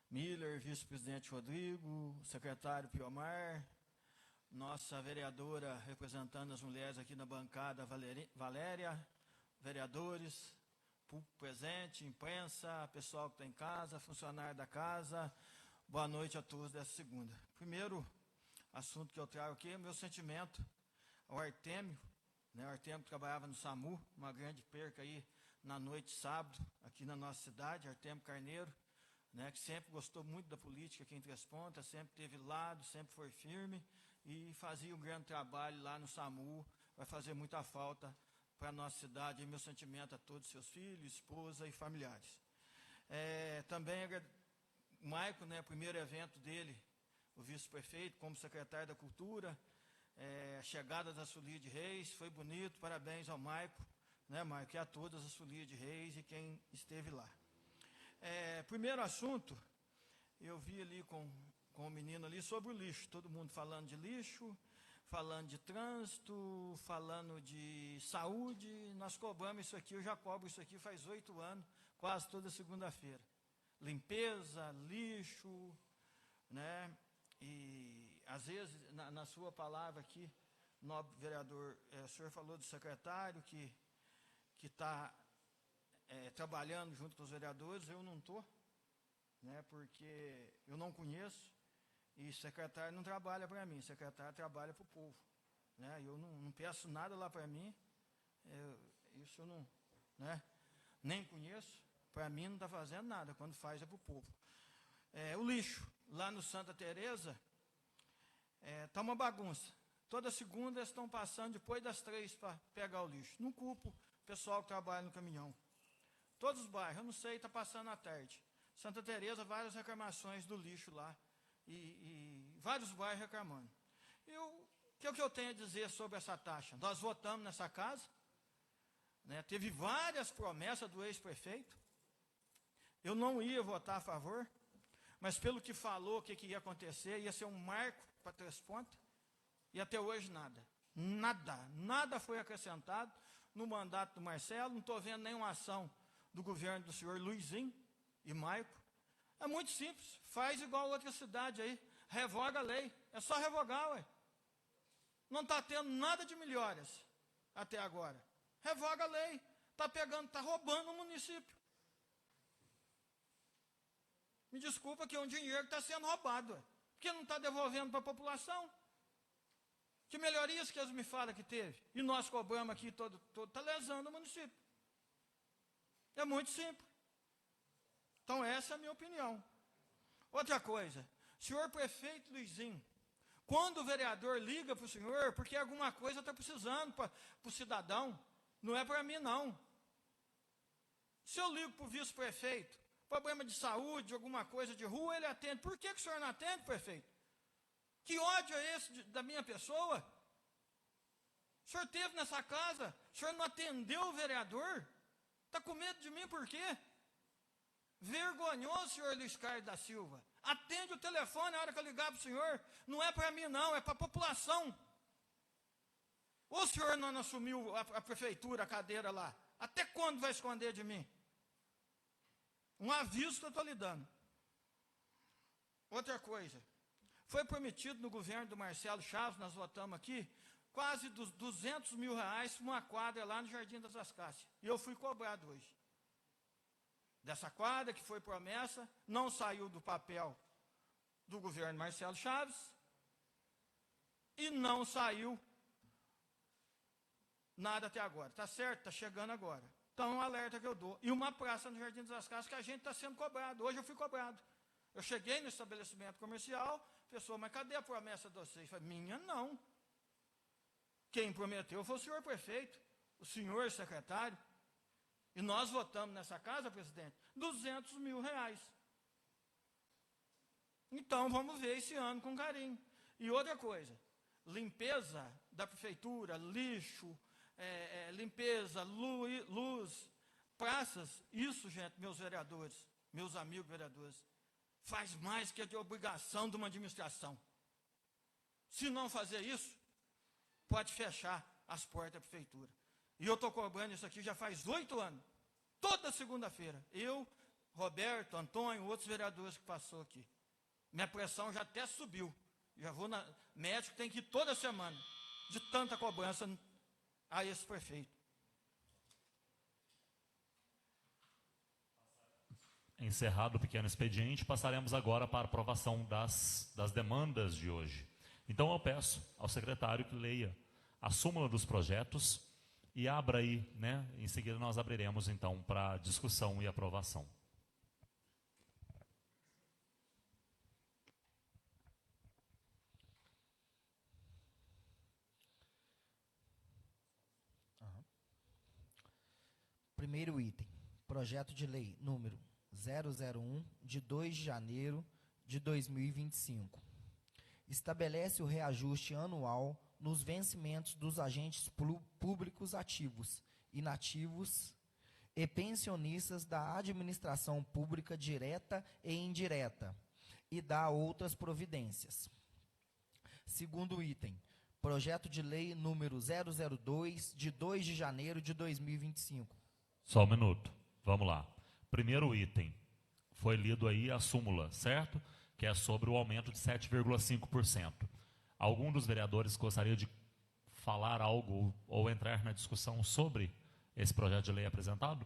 Miller, vice-presidente Rodrigo, secretário Piomar, nossa vereadora representando as mulheres aqui na bancada, Valéria, vereadores, público presente, imprensa, pessoal que está em casa, funcionário da casa, boa noite a todos dessa segunda. Primeiro assunto que eu trago aqui é o meu sentimento ao Artêmio, né? O Artêmio trabalhava no SAMU, uma grande perca aí na noite de sábado, aqui na nossa cidade, Artêmio Carneiro, né? Que sempre gostou muito da política aqui em Três Pontas, sempre teve lado, sempre foi firme e fazia um grande trabalho lá no SAMU, vai fazer muita falta para a nossa cidade, e meu sentimento a todos os seus filhos, esposa e familiares. Também o Maico, né, primeiro evento dele, o vice-prefeito, como secretário da Cultura, a chegada da Folia de Reis, foi bonito, parabéns ao Maico, né, Maico, e a todas as Folias de Reis e quem esteve lá. Primeiro assunto, eu vi ali com o menino ali sobre o lixo, todo mundo falando de lixo, falando de trânsito, falando de saúde, nós cobramos isso aqui, eu já cobro isso aqui faz 8 anos, quase toda segunda-feira. Limpeza, lixo, né? E às vezes, na sua palavra aqui, nobre vereador, o senhor falou do secretário que está trabalhando junto com os vereadores, eu não estou, né? Porque eu não conheço. E secretário não trabalha para mim, secretário trabalha para o povo, né? Eu não peço nada lá para mim, isso eu não, né? Nem conheço, para mim não está fazendo nada, quando faz é para o povo. O lixo, lá no Santa Teresa, está uma bagunça. Toda segunda eles estão passando depois das 3 para pegar o lixo. Não culpo o pessoal que trabalha no caminhão. Todos os bairros, eu não sei, está passando à tarde. Santa Teresa, várias reclamações do lixo lá, e vários bairros reclamando. O que é o que eu tenho a dizer sobre essa taxa? Nós votamos nessa casa, né, teve várias promessas do ex-prefeito, eu não ia votar a favor, mas pelo que falou, o que ia acontecer, ia ser um marco para Três Pontas, e até hoje nada foi acrescentado no mandato do Marcelo, não estou vendo nenhuma ação do governo do senhor Luizinho e Maico. É muito simples, faz igual outra cidade aí, revoga a lei, é só revogar, ué. Não está tendo nada de melhorias até agora. Revoga a lei, está roubando o município. Me desculpa que é um dinheiro que está sendo roubado, ué, porque não está devolvendo para a população. Que melhorias que eles me falam que teve? E nós cobramos aqui todo está lesando o município. É muito simples. Então, essa é a minha opinião. Outra coisa, senhor prefeito Luizinho, quando o vereador liga para o senhor, porque alguma coisa está precisando para o cidadão, não é para mim, não. Se eu ligo para o vice-prefeito, problema de saúde, alguma coisa de rua, ele atende. Por que o senhor não atende, prefeito? Que ódio é esse da minha pessoa? O senhor esteve nessa casa, o senhor não atendeu o vereador? Está com medo de mim por quê? Vergonhoso, senhor Luiz Carlos da Silva. Atende o telefone na hora que eu ligar para o senhor. Não é para mim, não, é para a população. Ou o senhor não assumiu a prefeitura, a cadeira lá? Até quando vai esconder de mim? Um aviso que eu estou lhe dando. Outra coisa. Foi prometido no governo do Marcelo Chaves, nós votamos aqui, quase dos 200 mil reais para uma quadra lá no Jardim das Ascácias. E eu fui cobrado hoje. Dessa quadra, que foi promessa, não saiu do papel do governo Marcelo Chaves e não saiu nada até agora. Está certo? Está chegando agora. Então, um alerta que eu dou. E uma praça no Jardim das Ascácias que a gente está sendo cobrado. Hoje eu fui cobrado. Eu cheguei no estabelecimento comercial, pessoa, mas cadê a promessa de vocês? Eu falei, minha não. Quem prometeu foi o senhor prefeito, o senhor secretário. E nós votamos nessa casa, presidente, 200 mil reais. Então, vamos ver esse ano com carinho. E outra coisa, limpeza da prefeitura, lixo, limpeza, luz, praças, isso, gente, meus vereadores, meus amigos vereadores, faz mais que de obrigação de uma administração. Se não fazer isso, pode fechar as portas da prefeitura. E eu estou cobrando isso aqui já faz 8 anos. Toda segunda-feira. Eu, Roberto, Antônio, outros vereadores que passou aqui. Minha pressão já até subiu. Já vou na médico, tem que ir toda semana. De tanta cobrança a esse prefeito. Encerrado o pequeno expediente, passaremos agora para a aprovação das demandas de hoje. Então eu peço ao secretário que leia a súmula dos projetos e abra aí, né? Em seguida nós abriremos então para discussão e aprovação. Primeiro item, projeto de lei número 001, de 2 de janeiro de 2025. Estabelece o reajuste anual nos vencimentos dos agentes públicos ativos, inativos e pensionistas da administração pública direta e indireta, e dá outras providências. Segundo item, projeto de lei número 002, de 2 de janeiro de 2025. Só um minuto, vamos lá. Primeiro item, foi lido aí a súmula, certo? Que é sobre o aumento de 7,5%. Algum dos vereadores gostaria de falar algo ou entrar na discussão sobre esse projeto de lei apresentado?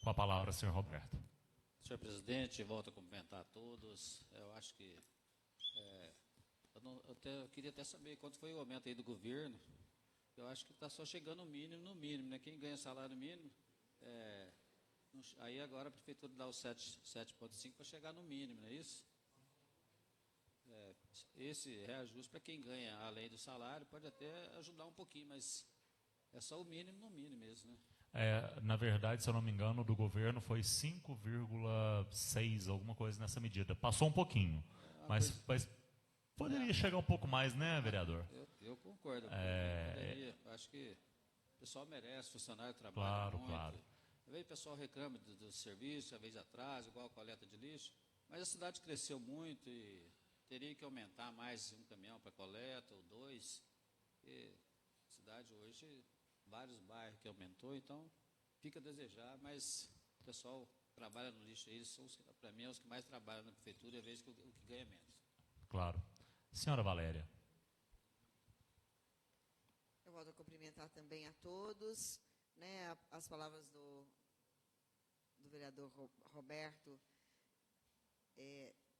Com a palavra, senhor Roberto. Senhor presidente, volto a cumprimentar a todos. Eu acho que eu queria até saber quanto foi o aumento aí do governo. Eu acho que está só chegando no mínimo, né? Quem ganha salário mínimo, aí agora a prefeitura dá os 7,5 para chegar no mínimo, não é isso? Esse reajuste para quem ganha além do salário pode até ajudar um pouquinho, mas é só o mínimo no mínimo mesmo, né? Na verdade, se eu não me engano, do governo foi 5,6, alguma coisa nessa medida. Passou um pouquinho, mas poderia chegar um pouco mais, né, vereador? Eu concordo. Acho que o pessoal merece, o funcionário trabalha muito. Claro. Às vezes o pessoal reclama do serviço, às vezes atrasa, igual a coleta de lixo, mas a cidade cresceu muito e teria que aumentar mais um caminhão para coleta, ou dois. E a cidade hoje, vários bairros que aumentou, então fica a desejar, mas o pessoal trabalha no lixo, eles são, para mim, os que mais trabalham na prefeitura, e às vezes o que ganha menos. Claro. Senhora Valéria. Eu volto a cumprimentar também a todos, né, as palavras do vereador Roberto,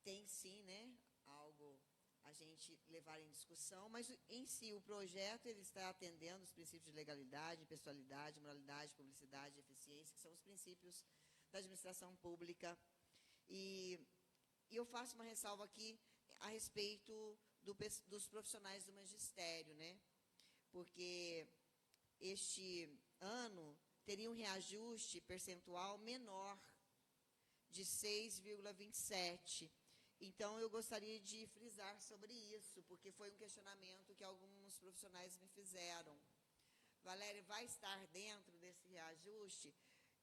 tem sim, né, algo a gente levar em discussão, mas em si o projeto ele está atendendo os princípios de legalidade, pessoalidade, moralidade, publicidade e eficiência, que são os princípios da administração pública. E eu faço uma ressalva aqui a respeito dos profissionais do magistério, né? Porque este ano teria um reajuste percentual menor de 6,27%. Então, eu gostaria de frisar sobre isso, porque foi um questionamento que alguns profissionais me fizeram. Valéria, vai estar dentro desse reajuste?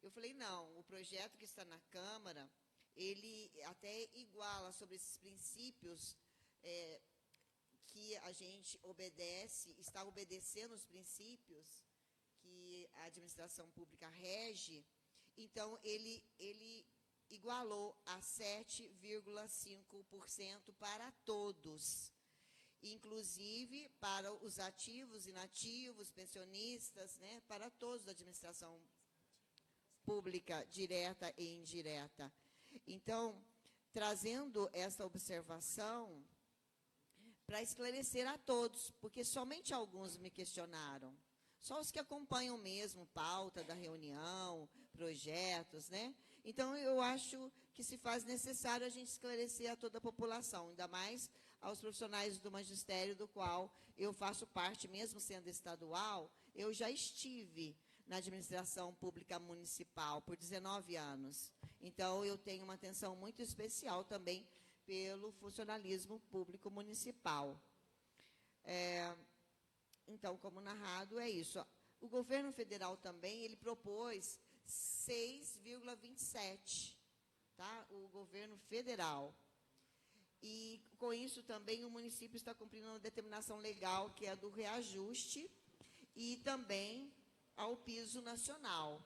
Eu falei, não, o projeto que está na Câmara, ele até iguala sobre esses princípios que a gente obedece, está obedecendo os princípios que a administração pública rege, então ele igualou a 7,5% para todos, inclusive para os ativos, inativos, pensionistas, né, para todos da administração pública, direta e indireta. Então, trazendo essa observação para esclarecer a todos, porque somente alguns me questionaram, só os que acompanham mesmo pauta da reunião, projetos, né? Então, eu acho que se faz necessário a gente esclarecer a toda a população, ainda mais aos profissionais do magistério, do qual eu faço parte, mesmo sendo estadual, eu já estive na administração pública municipal por 19 anos. Então, eu tenho uma atenção muito especial também pelo funcionalismo público municipal. Então, como narrado, é isso. O governo federal também, ele propôs 6,27%, tá? O governo federal. E, com isso, também o município está cumprindo uma determinação legal, que é a do reajuste, e também ao piso nacional,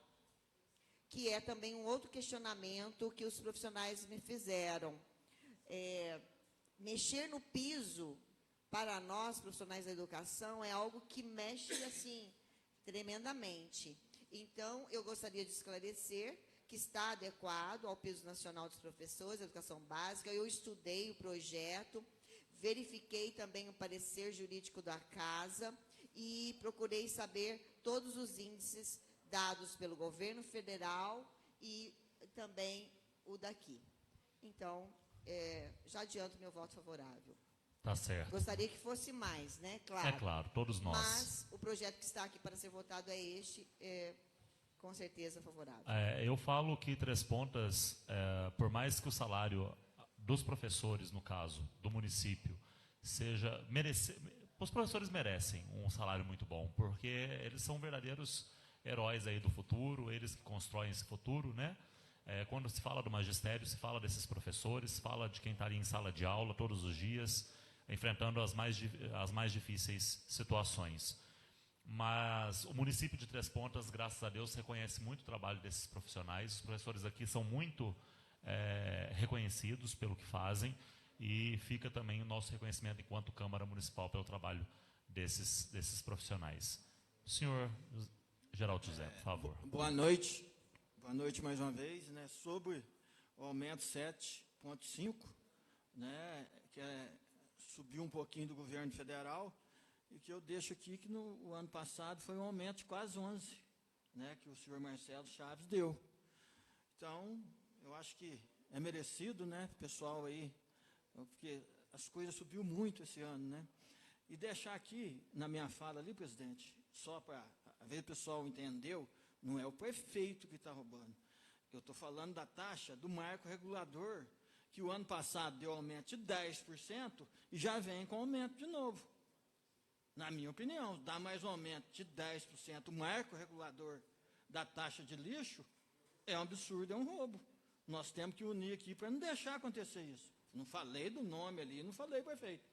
que é também um outro questionamento que os profissionais me fizeram. Mexer no piso, para nós, profissionais da educação, é algo que mexe, assim, tremendamente. Então, eu gostaria de esclarecer que está adequado ao piso nacional dos professores, da educação básica. Eu estudei o projeto, verifiquei também o parecer jurídico da casa e procurei saber todos os índices dados pelo governo federal e também o daqui. Então, já adianto meu voto favorável. Tá certo. Gostaria que fosse mais, né? Claro. É claro, todos nós. Mas o projeto que está aqui para ser votado é este, com certeza favorável. Eu falo que Três Pontas, por mais que o salário dos professores, no caso, do município, seja... Os professores merecem um salário muito bom, porque eles são verdadeiros heróis aí do futuro, eles que constroem esse futuro, né? Quando se fala do magistério, se fala desses professores, se fala de quem está ali em sala de aula todos os dias, enfrentando as mais difíceis situações. Mas o município de Três Pontas, graças a Deus, reconhece muito o trabalho desses profissionais. Os professores aqui são muito reconhecidos pelo que fazem, e fica também o nosso reconhecimento enquanto Câmara Municipal pelo trabalho desses profissionais. Senhor Geraldo José, por favor. Boa noite. Boa noite mais uma vez, né? Sobre o aumento 7,5%, né? Que subiu um pouquinho do governo federal, e que eu deixo aqui que no ano passado foi um aumento de quase 11%, né? Que o senhor Marcelo Chaves deu. Então, eu acho que é merecido, né? Pessoal aí, porque as coisas subiu muito esse ano, né? E deixar aqui, na minha fala ali, presidente, só para ver se o pessoal entendeu, Não é o prefeito que está roubando. Eu estou falando da taxa do marco regulador, que o ano passado deu aumento de 10% e já vem com aumento de novo. Na minha opinião, dá mais um aumento de 10%. O marco regulador da taxa de lixo é um absurdo, é um roubo. Nós temos que unir aqui para não deixar acontecer isso. Não falei do nome ali, não falei prefeito.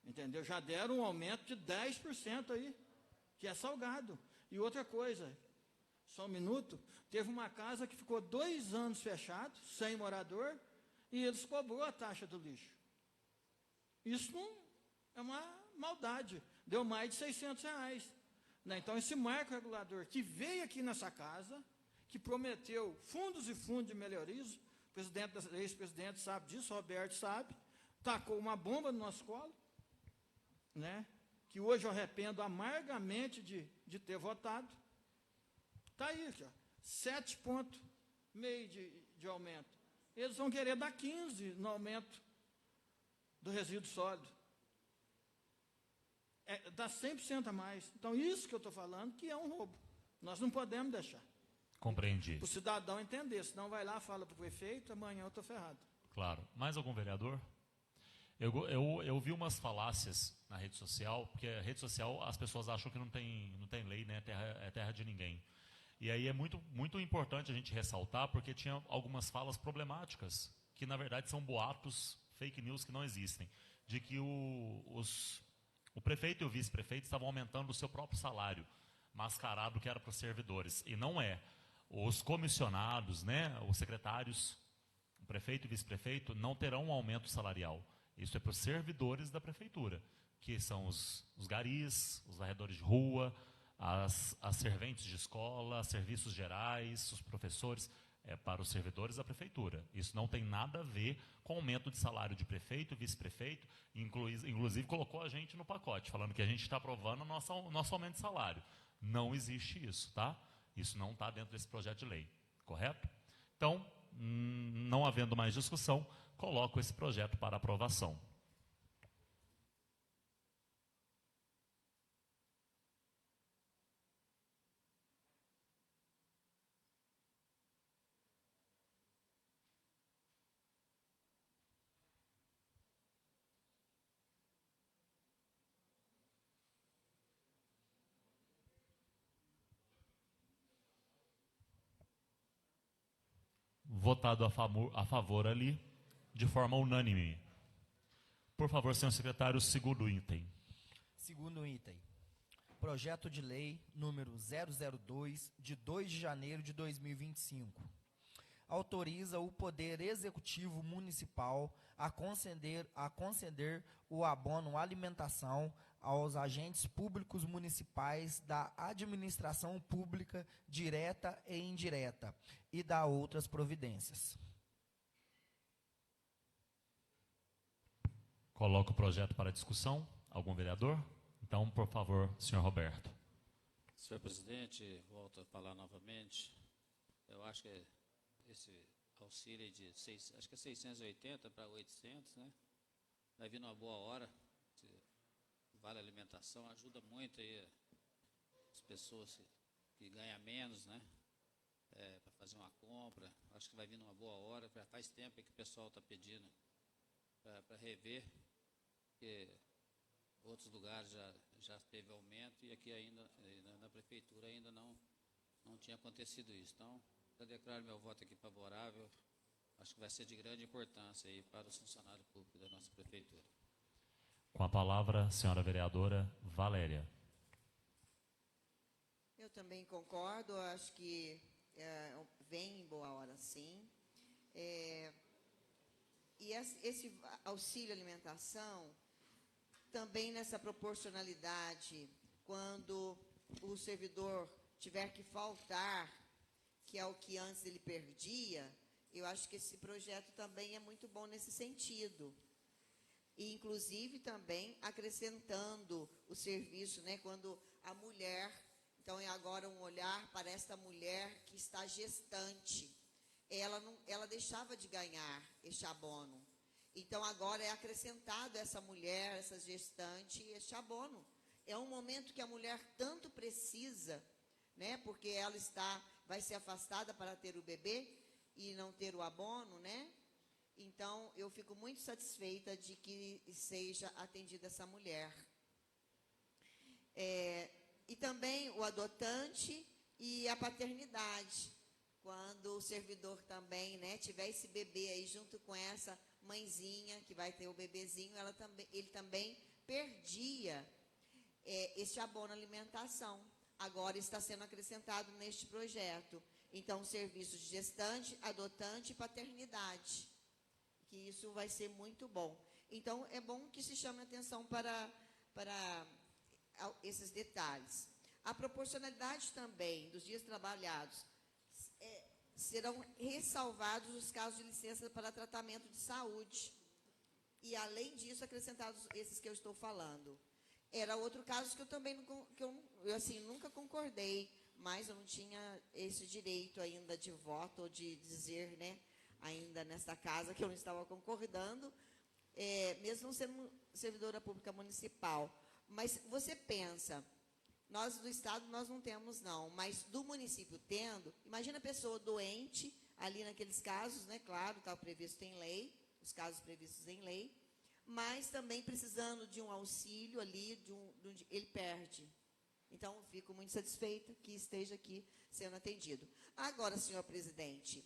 Entendeu? Já deram um aumento de 10% aí, que é salgado. E outra coisa, só um minuto, teve uma casa que ficou 2 anos fechado, sem morador, e eles cobrou a taxa do lixo. Isso não é uma maldade. Deu mais de R$600. Né? Então, esse marco regulador que veio aqui nessa casa, que prometeu fundos e fundos de melhorias, o ex-presidente sabe disso, Roberto sabe, tacou uma bomba no nosso colo, né? Que hoje eu arrependo amargamente de ter votado. Está aí, aqui, ó, 7,5 de aumento. Eles vão querer dar 15 no aumento do resíduo sólido. Dá 100% a mais. Então, isso que eu estou falando, que é um roubo. Nós não podemos deixar. Compreendi. Para o cidadão entender. Senão vai lá, fala para o prefeito, amanhã eu estou ferrado. Claro. Mais algum vereador? Eu vi umas falácias na rede social, porque a rede social as pessoas acham que não tem lei, né? É terra de ninguém. E aí é muito importante a gente ressaltar, porque tinha algumas falas problemáticas, que na verdade são boatos, fake news que não existem, de que o prefeito e o vice-prefeito estavam aumentando o seu próprio salário, mascarado que era para os servidores. E não é. Os comissionados, né, os secretários, o prefeito e o vice-prefeito, não terão um aumento salarial. Isso é para os servidores da prefeitura, que são os garis, os varredores de rua, as serventes de escola, serviços gerais, os professores, para os servidores da prefeitura. Isso não tem nada a ver com aumento de salário de prefeito, vice-prefeito, inclusive colocou a gente no pacote, falando que a gente está aprovando o nosso aumento de salário. Não existe isso, tá? Isso não está dentro desse projeto de lei, correto? Então, não havendo mais discussão, coloco esse projeto para aprovação. Votado a favor ali, de forma unânime. Por favor, senhor secretário, segundo item. Segundo item. Projeto de lei número 002, de 2 de janeiro de 2025. Autoriza o Poder Executivo Municipal a conceder o abono alimentação aos agentes públicos municipais da administração pública direta e indireta e da outras providências. Coloco o projeto para discussão. Algum vereador? Então, por favor, senhor Roberto. Senhor presidente, volto a falar novamente. Eu acho que esse auxílio de 680 para 800, né? Vai vir numa boa hora. Vale alimentação, ajuda muito aí as pessoas que ganham menos, né? Para fazer uma compra. Acho que vai vir numa boa hora. Já faz tempo que o pessoal está pedindo para rever, porque outros lugares já teve aumento e aqui ainda, na prefeitura, ainda não tinha acontecido isso. Então, eu declaro meu voto aqui favorável. Acho que vai ser de grande importância aí para os funcionários públicos da nossa prefeitura. Com a palavra, a senhora vereadora Valéria. Eu também concordo, acho que vem em boa hora, sim. E esse auxílio alimentação, também nessa proporcionalidade, quando o servidor tiver que faltar, que é o que antes ele perdia, eu acho que esse projeto também é muito bom nesse sentido. E, inclusive, também acrescentando o serviço, né, quando a mulher, então é agora um olhar para esta mulher que está gestante. Ela deixava de ganhar este abono. Então, agora é acrescentado essa mulher, essa gestante, este abono. É um momento que a mulher tanto precisa, né? Porque ela vai ser afastada para ter o bebê e não ter o abono, né? Então, eu fico muito satisfeita de que seja atendida essa mulher. E também o adotante e a paternidade. Quando o servidor também, né, tiver esse bebê aí junto com essa mãezinha que vai ter o bebezinho, ele também perdia este abono alimentação. Agora está sendo acrescentado neste projeto. Então, serviços de gestante, adotante e paternidade. Que isso vai ser muito bom. Então, é bom que se chame atenção para esses detalhes. A proporcionalidade também dos dias trabalhados serão ressalvados os casos de licença para tratamento de saúde. E, além disso, acrescentados esses que eu estou falando. Era outro caso que eu também nunca concordei, mas eu não tinha esse direito ainda de voto ou de dizer, né, ainda nesta casa que eu não estava concordando, mesmo não sendo servidora pública municipal. Mas você pensa, nós do Estado nós não temos não, mas do município tendo, imagina a pessoa doente, ali naqueles casos, né, claro, está previsto em lei, os casos previstos em lei, mas também precisando de um auxílio ali, ele perde. Então, fico muito satisfeita que esteja aqui sendo atendido. Agora, senhor presidente,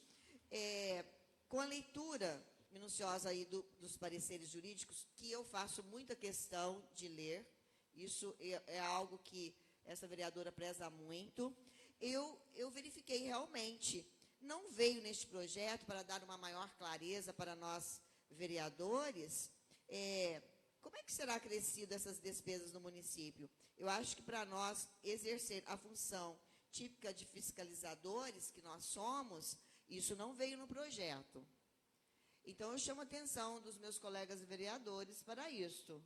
com a leitura minuciosa aí dos pareceres jurídicos, que eu faço muita questão de ler, isso é algo que essa vereadora preza muito, eu verifiquei realmente, não veio neste projeto para dar uma maior clareza para nós vereadores, como é que será crescido essas despesas no município? Eu acho que para nós exercer a função típica de fiscalizadores que nós somos, isso não veio no projeto. Então, eu chamo a atenção dos meus colegas vereadores para isto.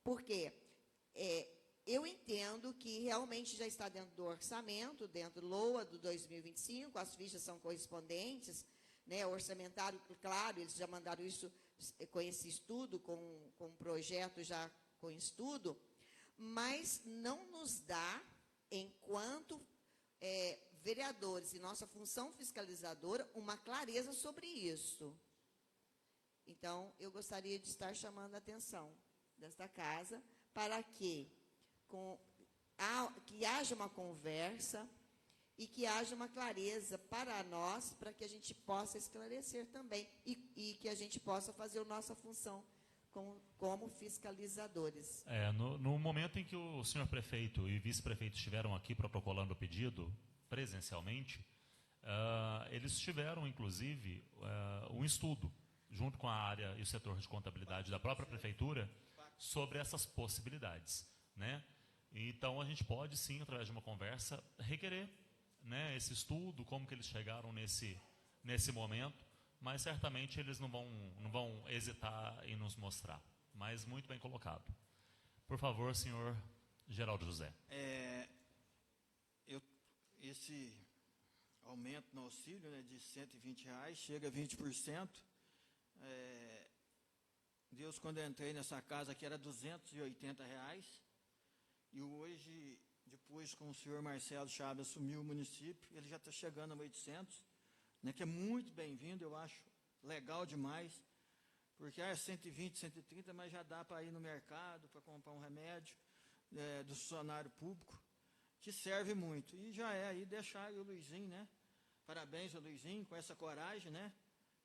Porque eu entendo que realmente já está dentro do orçamento, dentro do LOA do 2025, as fichas são correspondentes, né, o orçamentário, claro, eles já mandaram isso com esse estudo, com um projeto já com estudo, mas não nos dá, enquanto vereadores e nossa função fiscalizadora, uma clareza sobre isso. Então, eu gostaria de estar chamando a atenção desta casa para que haja uma conversa e que haja uma clareza para nós, para que a gente possa esclarecer também e que a gente possa fazer a nossa função como fiscalizadores. No momento em que o senhor prefeito e vice-prefeito estiveram aqui protocolando o pedido presencialmente, eles tiveram, inclusive, um estudo, junto com a área e o setor de contabilidade da própria prefeitura, sobre essas possibilidades, né? Então, a gente pode, sim, através de uma conversa, requerer, né, esse estudo, como que eles chegaram nesse momento, mas certamente eles não vão hesitar em nos mostrar. Mas muito bem colocado. Por favor, senhor Geraldo José. Esse aumento no auxílio, né, de R$120, chega a 20%. Deus, quando eu entrei nessa casa aqui, era R$280. E hoje, depois com o senhor Marcelo Chaves assumiu o município, ele já está chegando a 800, né, que é muito bem-vindo, eu acho legal demais, porque 120, 130, mas já dá para ir no mercado, para comprar um remédio do funcionário público, que serve muito. E já aí deixar aí o Luizinho, né? Parabéns ao Luizinho, com essa coragem, né?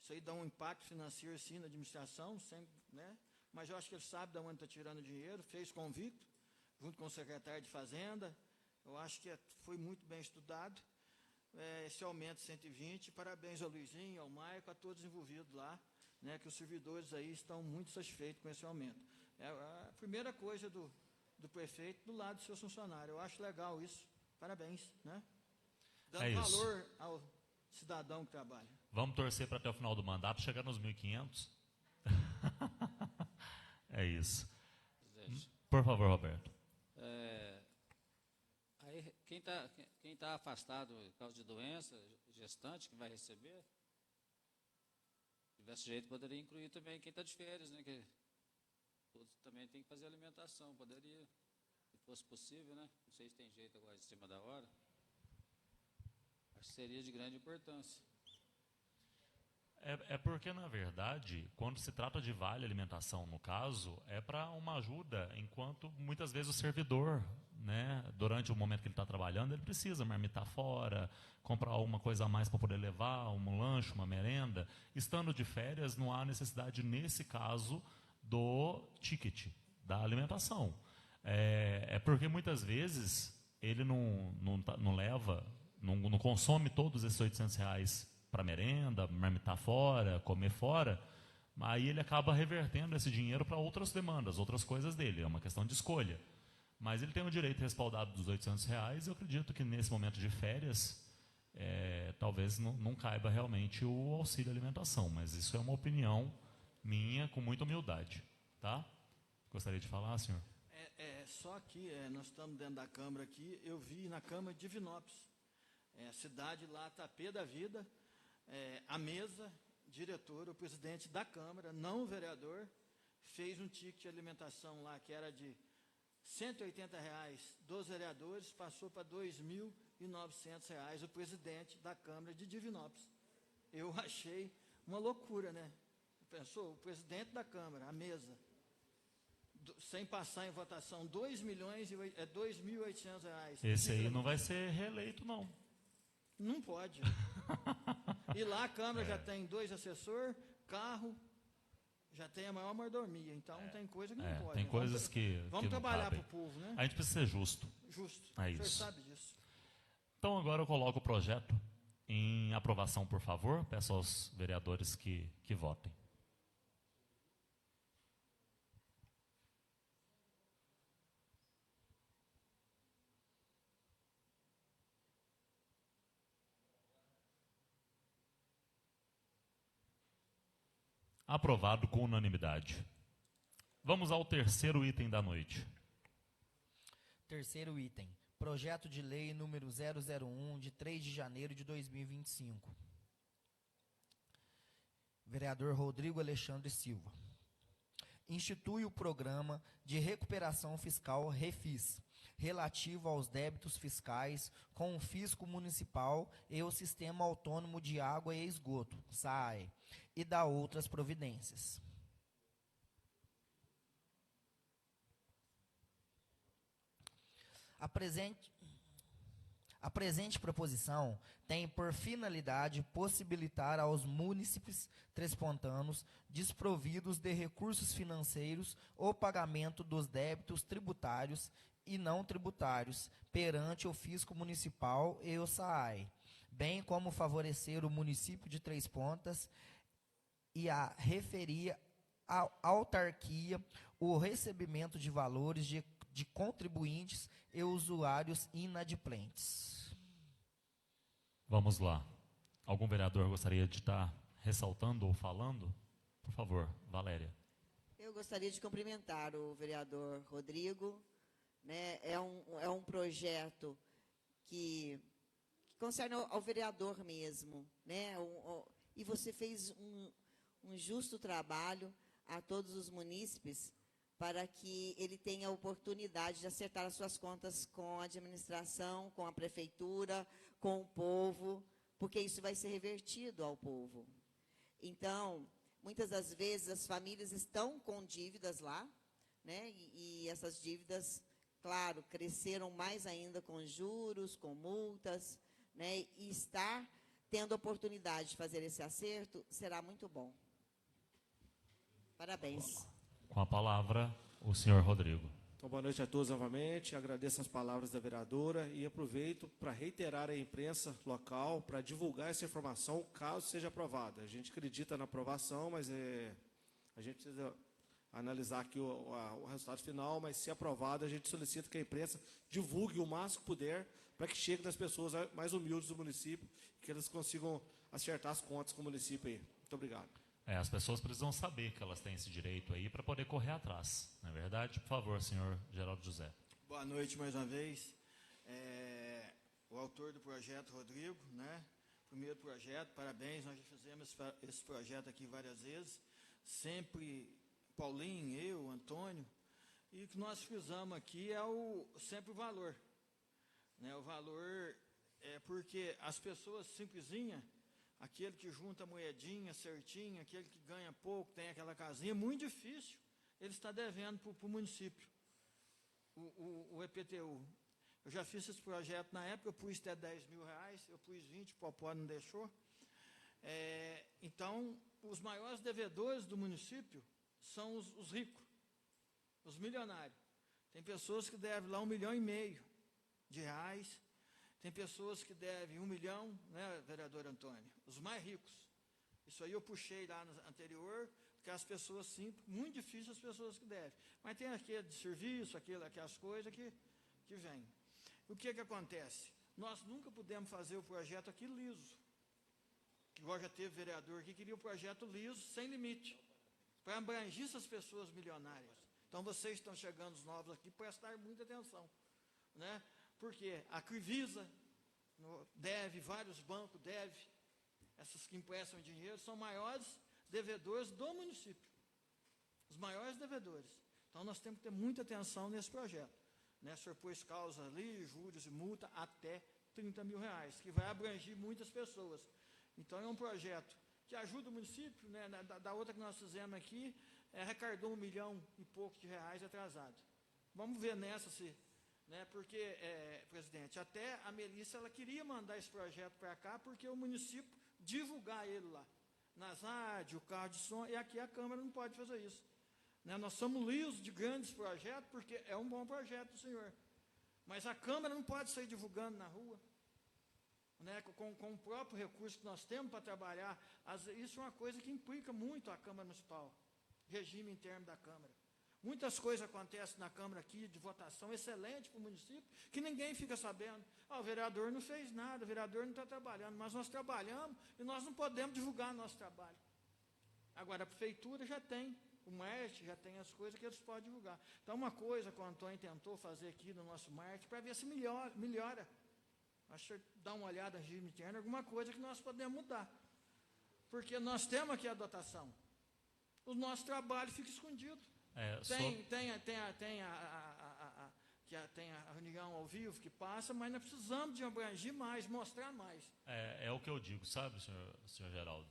Isso aí dá um impacto financeiro, sim, na administração, sempre, né? Mas eu acho que ele sabe de onde está tirando dinheiro, fez convicto, junto com o secretário de Fazenda. Eu acho que foi muito bem estudado. Esse aumento de 120, parabéns ao Luizinho, ao Maico, a todos envolvidos lá, né, que os servidores aí estão muito satisfeitos com esse aumento. É a primeira coisa do prefeito do lado dos seus funcionários. Eu acho legal isso. Parabéns, né? Dando valor ao cidadão que trabalha. Vamos torcer para até o final do mandato chegar nos 1.500. É isso. Por favor, Roberto. Aí, quem tá afastado por causa de doença, gestante, que vai receber, se tivesse jeito, poderia incluir também quem está de férias, né? Que todos também tem que fazer alimentação, poderia. fosse possível, né? Não sei se tem jeito agora de cima da hora. Acho que seria de grande importância. É porque, na verdade, quando se trata de vale alimentação, no caso, é para uma ajuda, enquanto muitas vezes o servidor, né, durante o momento que ele está trabalhando, ele precisa marmitar fora, comprar alguma coisa a mais para poder levar, um lanche, uma merenda. Estando de férias, não há necessidade, nesse caso, do ticket, da alimentação. É porque muitas vezes ele não leva, não consome todos esses R$ 800 para merenda, marmitar fora, comer fora, aí ele acaba revertendo esse dinheiro para outras demandas, outras coisas dele, é uma questão de escolha. Mas ele tem o direito respaldado dos R$ 800, e eu acredito que nesse momento de férias, talvez não caiba realmente o auxílio alimentação, mas isso é uma opinião minha, com muita humildade. Tá? Gostaria de falar, senhor? Só que nós estamos dentro da Câmara aqui, eu vi na Câmara de Divinópolis, a cidade lá está pé da vida, a mesa, diretor, o presidente da Câmara, não o vereador, fez um ticket de alimentação lá que era de R$ 180 dos vereadores, passou para R$ 2.900 o presidente da Câmara de Divinópolis. Eu achei uma loucura, né? Pensou, o presidente da Câmara, a mesa, sem passar em votação, R$ 2.800. Esse aí não vai ser reeleito, não. Não pode. E lá a Câmara já tem 2 assessores, carro, já tem a maior mordomia. Então tem coisa que não pode. Tem coisas que vamos trabalhar para o povo, né? A gente precisa ser justo. Justo. É O senhor isso. sabe disso. Então agora eu coloco o projeto em aprovação, por favor. Peço aos vereadores que votem. Aprovado com unanimidade. Vamos ao terceiro item da noite. Terceiro item. Projeto de lei número 001, de 3 de janeiro de 2025. Vereador Rodrigo Alexandre Silva. Institui o Programa de Recuperação Fiscal REFIS, relativo aos débitos fiscais com o Fisco Municipal e o Sistema Autônomo de Água e Esgoto, SAAE, e da outras providências. A presente proposição tem por finalidade possibilitar aos munícipes trespontanos desprovidos de recursos financeiros o pagamento dos débitos tributários e não tributários perante o Fisco Municipal e o SAAE, bem como favorecer o município de Três Pontas e a referir à autarquia o recebimento de valores de contribuintes e usuários inadimplentes. Vamos lá. Algum vereador gostaria de estar ressaltando ou falando? Por favor, Valéria. Eu gostaria de cumprimentar o vereador Rodrigo. Né? É um projeto que concerne ao vereador mesmo. Né? E você fez um justo trabalho a todos os munícipes para que ele tenha a oportunidade de acertar as suas contas com a administração, com a prefeitura, com o povo, porque isso vai ser revertido ao povo. Então, muitas das vezes as famílias estão com dívidas lá, né? E essas dívidas, claro, cresceram mais ainda com juros, com multas, né? E estar tendo a oportunidade de fazer esse acerto será muito bom. Parabéns. Com a palavra, o senhor Rodrigo. Então, boa noite a todos novamente. Agradeço as palavras da vereadora e aproveito para reiterar à imprensa local para divulgar essa informação caso seja aprovada. A gente acredita na aprovação, mas a gente precisa analisar aqui o resultado final, mas se aprovado, a gente solicita que a imprensa divulgue o máximo que puder para que chegue das pessoas mais humildes do município e que elas consigam acertar as contas com o município aí. Muito obrigado. As pessoas precisam saber que elas têm esse direito aí para poder correr atrás. Não é verdade? Por favor, senhor Geraldo José. Boa noite mais uma vez. O autor do projeto, Rodrigo, né? Primeiro projeto, parabéns. Nós já fizemos esse projeto aqui várias vezes. Sempre, Paulinho, eu, Antônio, E o que nós frisamos aqui é sempre o valor. Né? O valor é porque as pessoas simplesinha, aquele que junta moedinha certinha, aquele que ganha pouco, tem aquela casinha, é muito difícil ele está devendo para o município, o EPTU. Eu já fiz esse projeto na época, eu pus até 10 mil reais, eu pus 20, o Popó não deixou. Então, os maiores devedores do município são os ricos, os milionários. Tem pessoas que devem lá 1,5 milhão de reais, tem pessoas que devem 1 milhão, né, vereador Antônio? Os mais ricos. Isso aí eu puxei lá no anterior, porque as pessoas simples, muito difícil as pessoas que devem. Mas tem aquele de serviço, aquelas coisas que vêm. O que acontece? Nós nunca pudemos fazer o projeto aqui liso. Igual já teve vereador que queria o projeto liso, sem limite, para abranger essas pessoas milionárias. Então, vocês estão chegando os novos aqui, prestar muita atenção. Né? Porque a Crivisa deve, vários bancos devem, essas que emprestam dinheiro, são maiores devedores do município. Os maiores devedores. Então, nós temos que ter muita atenção nesse projeto. Né? O senhor pôs causa ali, juros e multa até 30 mil reais, que vai abranger muitas pessoas. Então, é um projeto que ajuda o município, né? Da outra que nós fizemos aqui, arrecadou 1 milhão e pouco de reais atrasado. Vamos ver nessa se... Né? Porque, presidente, até a Melissa, ela queria mandar esse projeto para cá, porque o município divulgar ele lá, nas rádios, o carro de som, e aqui a Câmara não pode fazer isso. Né? Nós somos lisos de grandes projetos, porque é um bom projeto do senhor. Mas a Câmara não pode sair divulgando na rua. Né, com o próprio recurso que nós temos para trabalhar, isso é uma coisa que implica muito a Câmara Municipal, regime interno da Câmara. Muitas coisas acontecem na Câmara aqui, de votação excelente para o município, que ninguém fica sabendo. O vereador não fez nada, o vereador não está trabalhando, mas nós trabalhamos e nós não podemos divulgar nosso trabalho. Agora, a Prefeitura já tem o marketing, já tem as coisas que eles podem divulgar. Então, uma coisa que o Antônio tentou fazer aqui no nosso marketing, para ver se melhora. Acho que dá uma olhada no regime interno, alguma coisa que nós podemos mudar. Porque nós temos aqui a dotação. O nosso trabalho fica escondido. Tem a reunião ao vivo que passa, mas nós precisamos de abranger mais, mostrar mais. É o que eu digo, sabe, senhor Geraldo?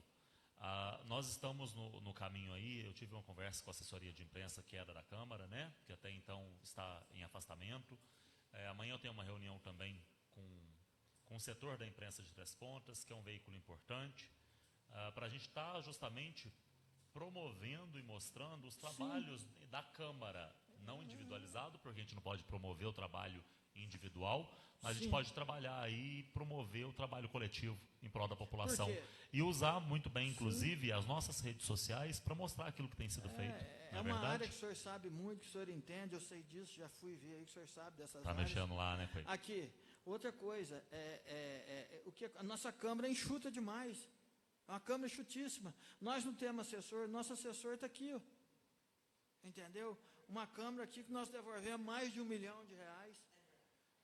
Nós estamos no caminho aí, eu tive uma conversa com a assessoria de imprensa que era da Câmara, né, que até então está em afastamento. Amanhã eu tenho uma reunião também com o setor da imprensa de Três Pontas, que é um veículo importante, para a gente estar justamente promovendo e mostrando os trabalhos da Câmara, não individualizado, porque a gente não pode promover o trabalho individual, mas a gente pode trabalhar aí e promover o trabalho coletivo em prol da população. E usar muito bem, inclusive, as nossas redes sociais para mostrar aquilo que tem sido feito. É uma área que o senhor sabe muito, que o senhor entende, eu sei disso, já fui ver aí que o senhor sabe dessas áreas. Está mexendo lá, né, Coelho? Aqui, outra coisa, o que a nossa Câmara é enxuta demais. É uma Câmara enxutíssima. Nós não temos assessor, nosso assessor está aqui, ó. Entendeu? Uma Câmara aqui que nós devolvemos mais de 1 milhão de reais.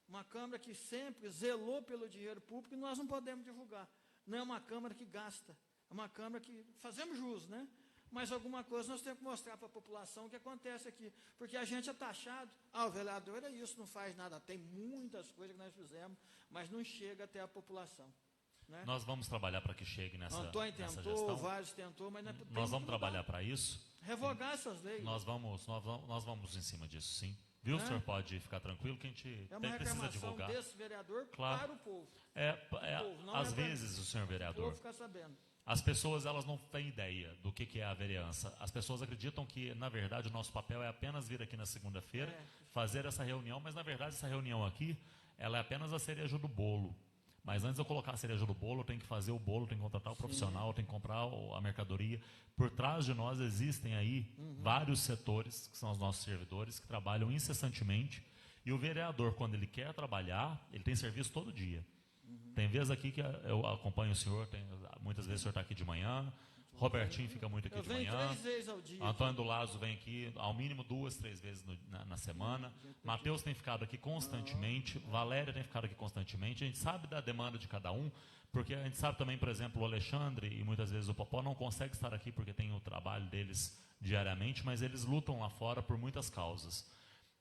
Uma Câmara que sempre zelou pelo dinheiro público e nós não podemos divulgar. Não é uma Câmara que gasta, é uma Câmara que fazemos jus, né? Mas alguma coisa nós temos que mostrar para a população o que acontece aqui. Porque a gente é taxado. O vereador é isso, não faz nada. Tem muitas coisas que nós fizemos, mas não chega até a população. Né? Nós vamos trabalhar para que chegue nessa gestão. Antônio tentou, vários tentou, mas nós vamos trabalhar para isso. Revogar essas leis. Nós vamos em cima disso, sim. Viu? O senhor pode ficar tranquilo que a gente precisa divulgar. Desse vereador para o povo. Às vezes, o senhor vereador, ficar sabendo. As pessoas elas não têm ideia do que é a vereança. As pessoas acreditam que, na verdade, o nosso papel é apenas vir aqui na segunda-feira, fazer essa reunião, mas, na verdade, essa reunião aqui, ela é apenas a cereja do bolo. Mas antes de eu colocar a cereja do bolo, eu tenho que fazer o bolo, tenho que contratar o profissional, tenho que comprar a mercadoria. Por trás de nós existem aí vários setores, que são os nossos servidores, que trabalham incessantemente. E o vereador, quando ele quer trabalhar, ele tem serviço todo dia. Tem vezes aqui que eu acompanho o senhor, muitas vezes o senhor está aqui de manhã, Robertinho fica muito aqui de manhã, 3 vezes ao dia. Antônio do Lazo vem aqui ao mínimo 2, 3 vezes na semana, Matheus tem ficado aqui constantemente, Valéria tem ficado aqui constantemente, a gente sabe da demanda de cada um, porque a gente sabe também, por exemplo, o Alexandre e muitas vezes o Popó não consegue estar aqui porque tem o trabalho deles diariamente, mas eles lutam lá fora por muitas causas.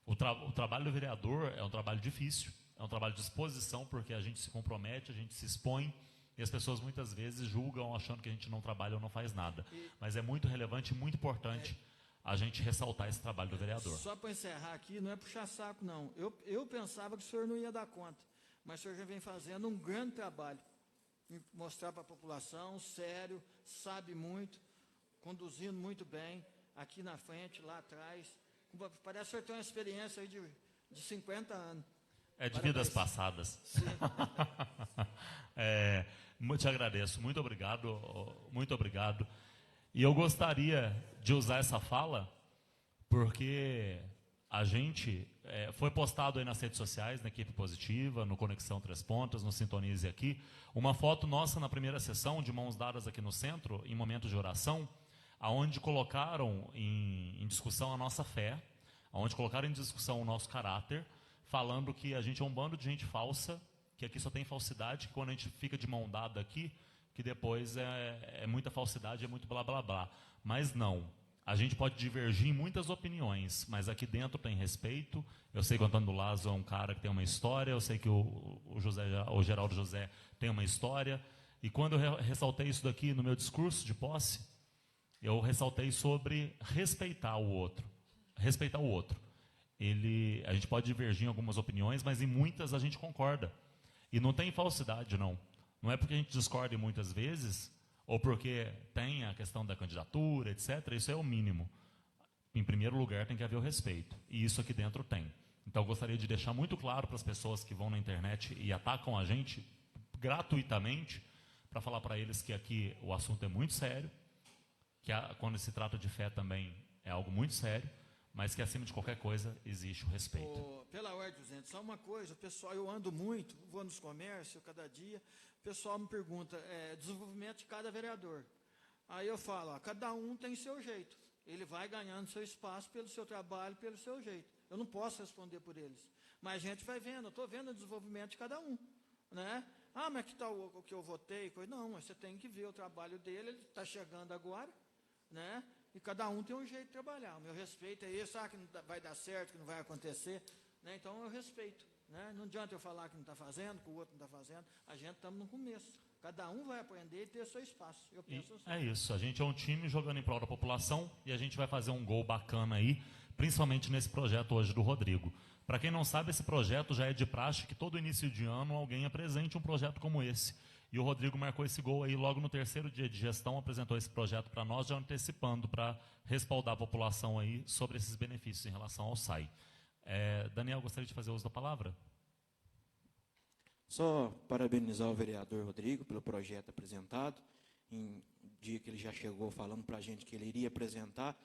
O trabalho do vereador é um trabalho difícil, é um trabalho de exposição, porque a gente se compromete, a gente se expõe, e as pessoas muitas vezes julgam achando que a gente não trabalha ou não faz nada. Mas é muito relevante e muito importante a gente ressaltar esse trabalho do vereador. Só para encerrar aqui, não é puxar saco, não. Eu pensava que o senhor não ia dar conta, mas o senhor já vem fazendo um grande trabalho. Em mostrar para a população, sério, sabe muito, conduzindo muito bem, aqui na frente, lá atrás. Parece que o senhor tem uma experiência aí de 50 anos. É de vidas passadas. Sim. Te agradeço, muito obrigado, muito obrigado. E eu gostaria de usar essa fala, porque a gente foi postado aí nas redes sociais, na Equipe Positiva, no Conexão Três Pontas, no Sintonize aqui, uma foto nossa na primeira sessão, de mãos dadas aqui no centro, em momento de oração, aonde colocaram em discussão a nossa fé, aonde colocaram em discussão o nosso caráter, falando que a gente é um bando de gente falsa, que aqui só tem falsidade, que quando a gente fica de mão dada aqui, que depois é muita falsidade, é muito blá blá blá. Mas não, a gente pode divergir em muitas opiniões, mas aqui dentro tem respeito. Eu sei que o Antônio Lazo é um cara que tem uma história, eu sei que o Geraldo José tem uma história, e quando eu ressaltei isso daqui no meu discurso de posse, eu ressaltei sobre respeitar o outro. Respeitar o outro. A gente pode divergir em algumas opiniões, mas em muitas a gente concorda. E não tem falsidade, não. Não é porque a gente discorde muitas vezes, ou porque tem a questão da candidatura, etc. Isso é o mínimo. Em primeiro lugar, tem que haver o respeito. E isso aqui dentro tem. Então, eu gostaria de deixar muito claro para as pessoas que vão na internet e atacam a gente gratuitamente, para falar para eles que aqui o assunto é muito sério, que quando se trata de fé também é algo muito sério, mas que acima de qualquer coisa existe o respeito. Pela ordem, gente, só uma coisa, o pessoal, eu ando muito, vou nos comércios cada dia, o pessoal me pergunta, desenvolvimento de cada vereador. Aí eu falo, ó, cada um tem seu jeito, ele vai ganhando seu espaço pelo seu trabalho, pelo seu jeito. Eu não posso responder por eles, mas a gente vai vendo, eu estou vendo o desenvolvimento de cada um, né? Ah, mas que tal o que eu votei? Não, mas você tem que ver o trabalho dele, ele está chegando agora, né? E cada um tem um jeito de trabalhar. O meu respeito é esse, que não vai dar certo, que não vai acontecer, né? Então eu respeito, né? Não adianta eu falar que não está fazendo, que o outro não está fazendo. A gente estamos no começo. Cada um vai aprender e ter seu espaço. Eu penso assim. É isso, a gente é um time jogando em prol da população e a gente vai fazer um gol bacana aí, principalmente nesse projeto hoje do Rodrigo. Para quem não sabe, esse projeto já é de praxe que todo início de ano alguém apresente um projeto como esse. E o Rodrigo marcou esse gol aí logo no terceiro dia de gestão, apresentou esse projeto para nós, já antecipando para respaldar a população aí sobre esses benefícios em relação ao SAI. Daniel, gostaria de fazer uso da palavra? Só parabenizar o vereador Rodrigo pelo projeto apresentado, em dia que ele já chegou falando para a gente que ele iria apresentar,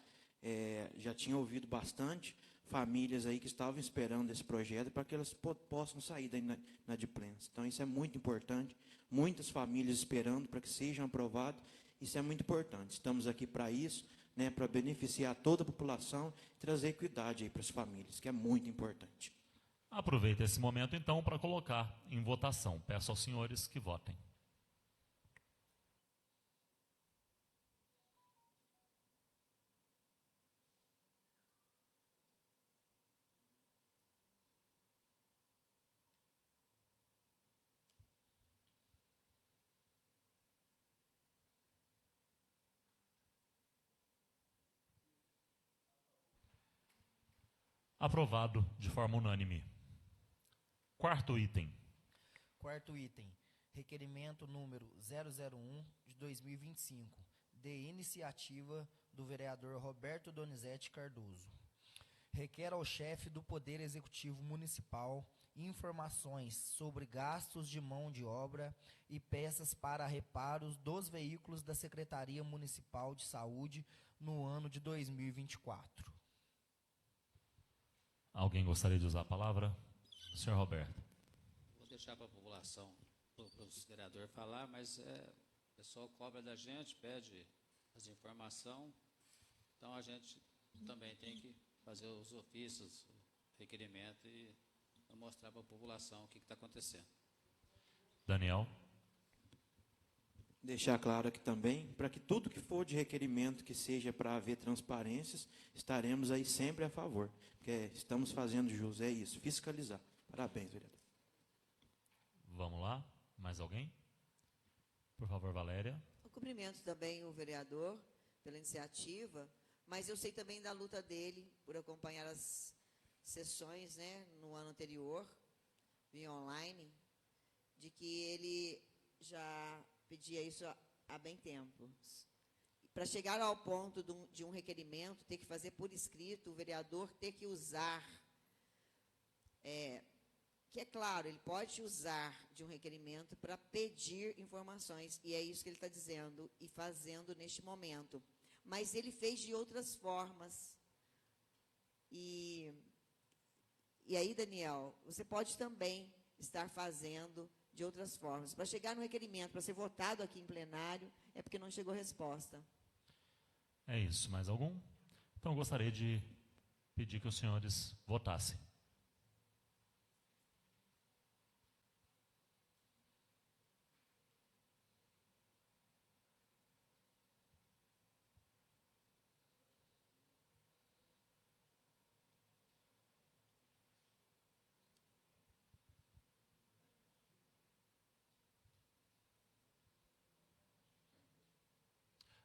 já tinha ouvido bastante famílias aí que estavam esperando esse projeto para que elas possam sair da inadimplência. Então, isso é muito importante. Muitas famílias esperando para que sejam aprovados. Isso é muito importante. Estamos aqui para isso, né, para beneficiar toda a população e trazer equidade aí para as famílias, que é muito importante. Aproveita esse momento, então, para colocar em votação. Peço aos senhores que votem. Aprovado de forma unânime. Quarto item. Quarto item. Requerimento número 001 de 2025, de iniciativa do vereador Roberto Donizete Cardoso. Requer ao chefe do Poder Executivo Municipal informações sobre gastos de mão de obra e peças para reparos dos veículos da Secretaria Municipal de Saúde no ano de 2024. Alguém gostaria de usar a palavra? Senhor Roberto. Vou deixar para a população, para o vereador falar, mas o pessoal cobra da gente, pede as informações, então a gente também tem que fazer os ofícios, requerimento e mostrar para a população o que está acontecendo. Daniel. deixar claro aqui também, para que tudo que for de requerimento que seja para haver transparências, estaremos aí sempre a favor. Porque estamos fazendo jus, é isso, fiscalizar. Parabéns, vereador. Vamos lá? Mais alguém? Por favor, Valéria. Eu cumprimento também o vereador pela iniciativa, mas eu sei também da luta dele por acompanhar as sessões, né, no ano anterior, via online, de que ele já pedia isso há bem tempo. Para chegar ao ponto de um requerimento, ter que fazer por escrito, o vereador ter que usar, que é claro, ele pode usar de um requerimento para pedir informações, e é isso que ele está dizendo e fazendo neste momento. Mas ele fez de outras formas. E aí, Daniel, você pode também estar fazendo de outras formas. Para chegar no requerimento, para ser votado aqui em plenário, é porque não chegou resposta. É isso. Mais algum? Então, eu gostaria de pedir que os senhores votassem.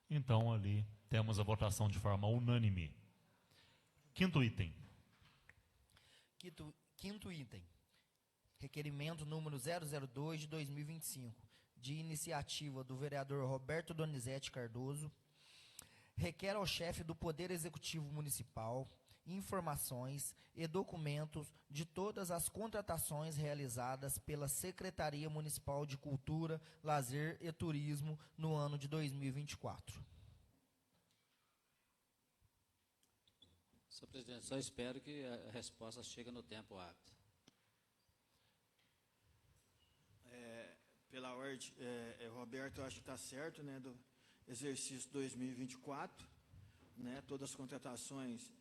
Então, ali temos a votação de forma unânime. Quinto item. Quinto item. Requerimento número 002 de 2025, de iniciativa do vereador Roberto Donizete Cardoso, requer ao chefe do Poder Executivo Municipal informações e documentos de todas as contratações realizadas pela Secretaria Municipal de Cultura, Lazer e Turismo no ano de 2024. Senhor presidente, só espero que a resposta chegue no tempo hábil. Pela ordem, Roberto, eu acho que está certo, né, do exercício 2024, né, todas as contratações.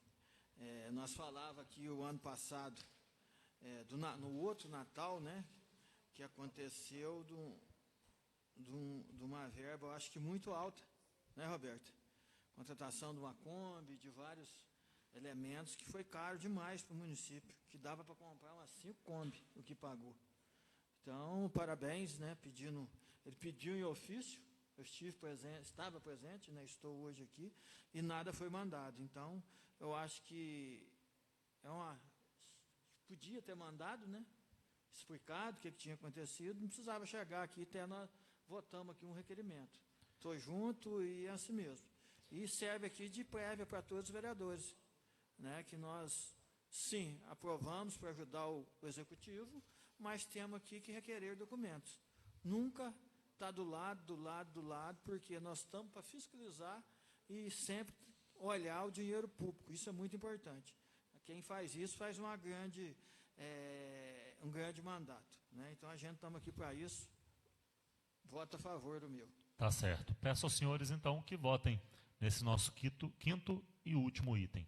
Nós falava aqui o ano passado, no outro Natal, né, que aconteceu de uma verba, eu acho que muito alta, né, Roberto? Contratação de uma Kombi, de vários elementos, que foi caro demais para o município, que dava para comprar umas 5 Kombi, o que pagou. Então, parabéns, né, ele pediu em ofício, eu estava presente, né, estou hoje aqui, e nada foi mandado. Então, eu acho que podia ter mandado, né, explicado o que tinha acontecido, não precisava chegar aqui, até nós votamos aqui um requerimento. Estou junto e é assim mesmo. E serve aqui de prévia para todos os vereadores, né, que nós, sim, aprovamos para ajudar o Executivo, mas temos aqui que requerer documentos. Nunca está do lado, porque nós estamos para fiscalizar e sempre olhar o dinheiro público. Isso é muito importante. Quem faz isso faz um grande mandato, né? Então, a gente estamos aqui para isso. Voto a favor do meu. Tá certo. Peço aos senhores, então, que votem nesse nosso quinto e último item.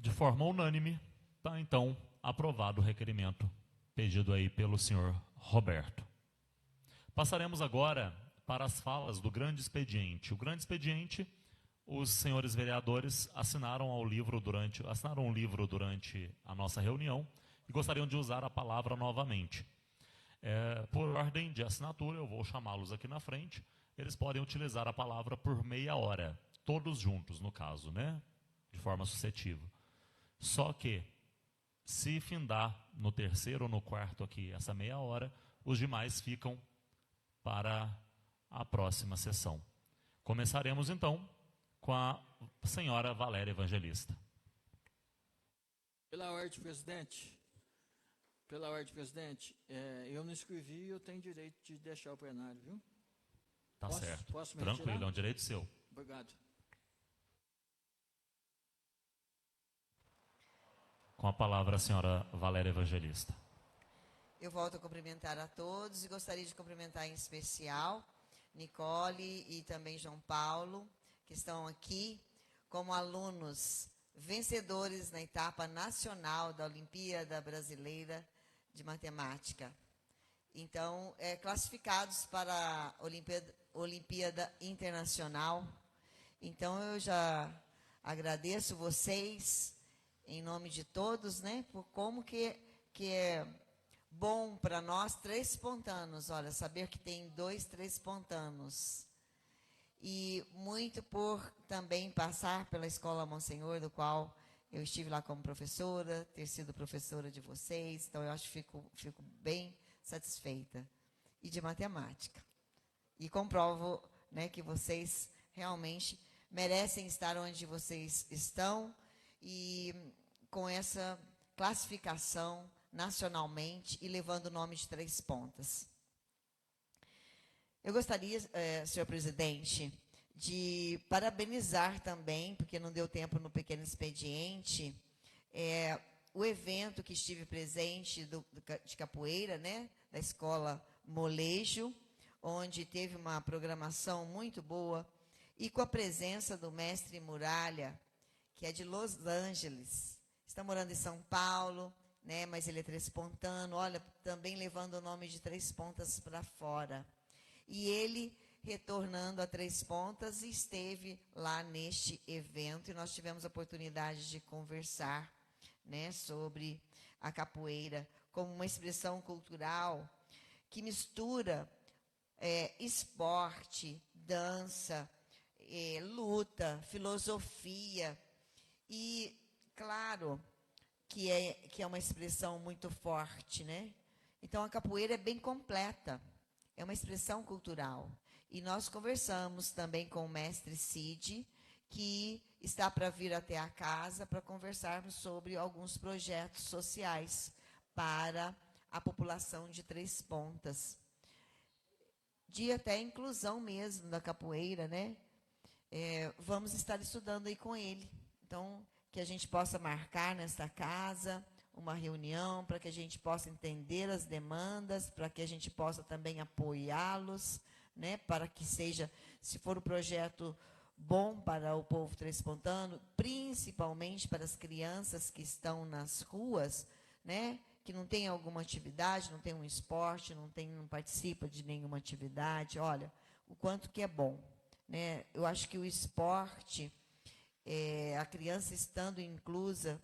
De forma unânime, está então aprovado o requerimento pedido aí pelo senhor Roberto. Passaremos agora para as falas do grande expediente. O grande expediente, os senhores vereadores assinaram um livro durante a nossa reunião e gostariam de usar a palavra novamente. Por ordem de assinatura, eu vou chamá-los aqui na frente. Eles podem utilizar a palavra por meia hora, todos juntos, no caso, né? De forma sucessiva. Só que, se findar no terceiro ou no quarto aqui essa meia hora, os demais ficam para a próxima sessão. Começaremos, então, com a senhora Valéria Evangelista. Pela ordem, presidente, eu não escrevi, eu tenho direito de deixar o plenário, viu? Tá certo. Posso me Tranquilo, retirar? é um direito seu. Obrigado. Com a palavra, a senhora Valéria Evangelista. Eu volto a cumprimentar a todos e gostaria de cumprimentar em especial Nicole e também João Paulo, que estão aqui como alunos vencedores na etapa nacional da Olimpíada Brasileira de Matemática. Então, classificados para a Olimpíada Internacional. Então, eu já agradeço vocês, em nome de todos, né, por como que é bom para nós, 3 pontanos, olha, saber que tem 2 3 pontanos. E muito por também passar pela Escola Monsenhor, do qual eu estive lá como professora, ter sido professora de vocês, então eu acho que fico bem satisfeita. E de matemática. E comprovo, né, que vocês realmente merecem estar onde vocês estão e com essa classificação nacionalmente e levando o nome de 3 pontas. Eu gostaria, senhor presidente, de parabenizar também, porque não deu tempo no pequeno expediente, o evento que estive presente de capoeira, né, da Escola Molejo, onde teve uma programação muito boa, e com a presença do mestre Muralha, que é de Los Angeles, está morando em São Paulo, né, mas ele é 3 pontano, olha, também levando o nome de 3 pontas para fora. E ele retornando a 3 pontas e esteve lá neste evento e nós tivemos a oportunidade de conversar, né, sobre a capoeira como uma expressão cultural que mistura esporte, dança, luta, filosofia e, claro, que é uma expressão muito forte, né? Então, a capoeira é bem completa, é uma expressão cultural. E nós conversamos também com o mestre Cid, que está para vir até a casa para conversarmos sobre alguns projetos sociais para a população de 3 pontas. De até inclusão mesmo da capoeira, né? Vamos estar estudando aí com ele. Então, que a gente possa marcar nesta casa uma reunião para que a gente possa entender as demandas, para que a gente possa também apoiá-los, né, para que seja, se for um projeto bom para o povo 3 pontano, principalmente para as crianças que estão nas ruas, né, que não tem alguma atividade, não tem um esporte, não participa de nenhuma atividade, olha, o quanto que é bom, né? Eu acho que o esporte, a criança estando inclusa,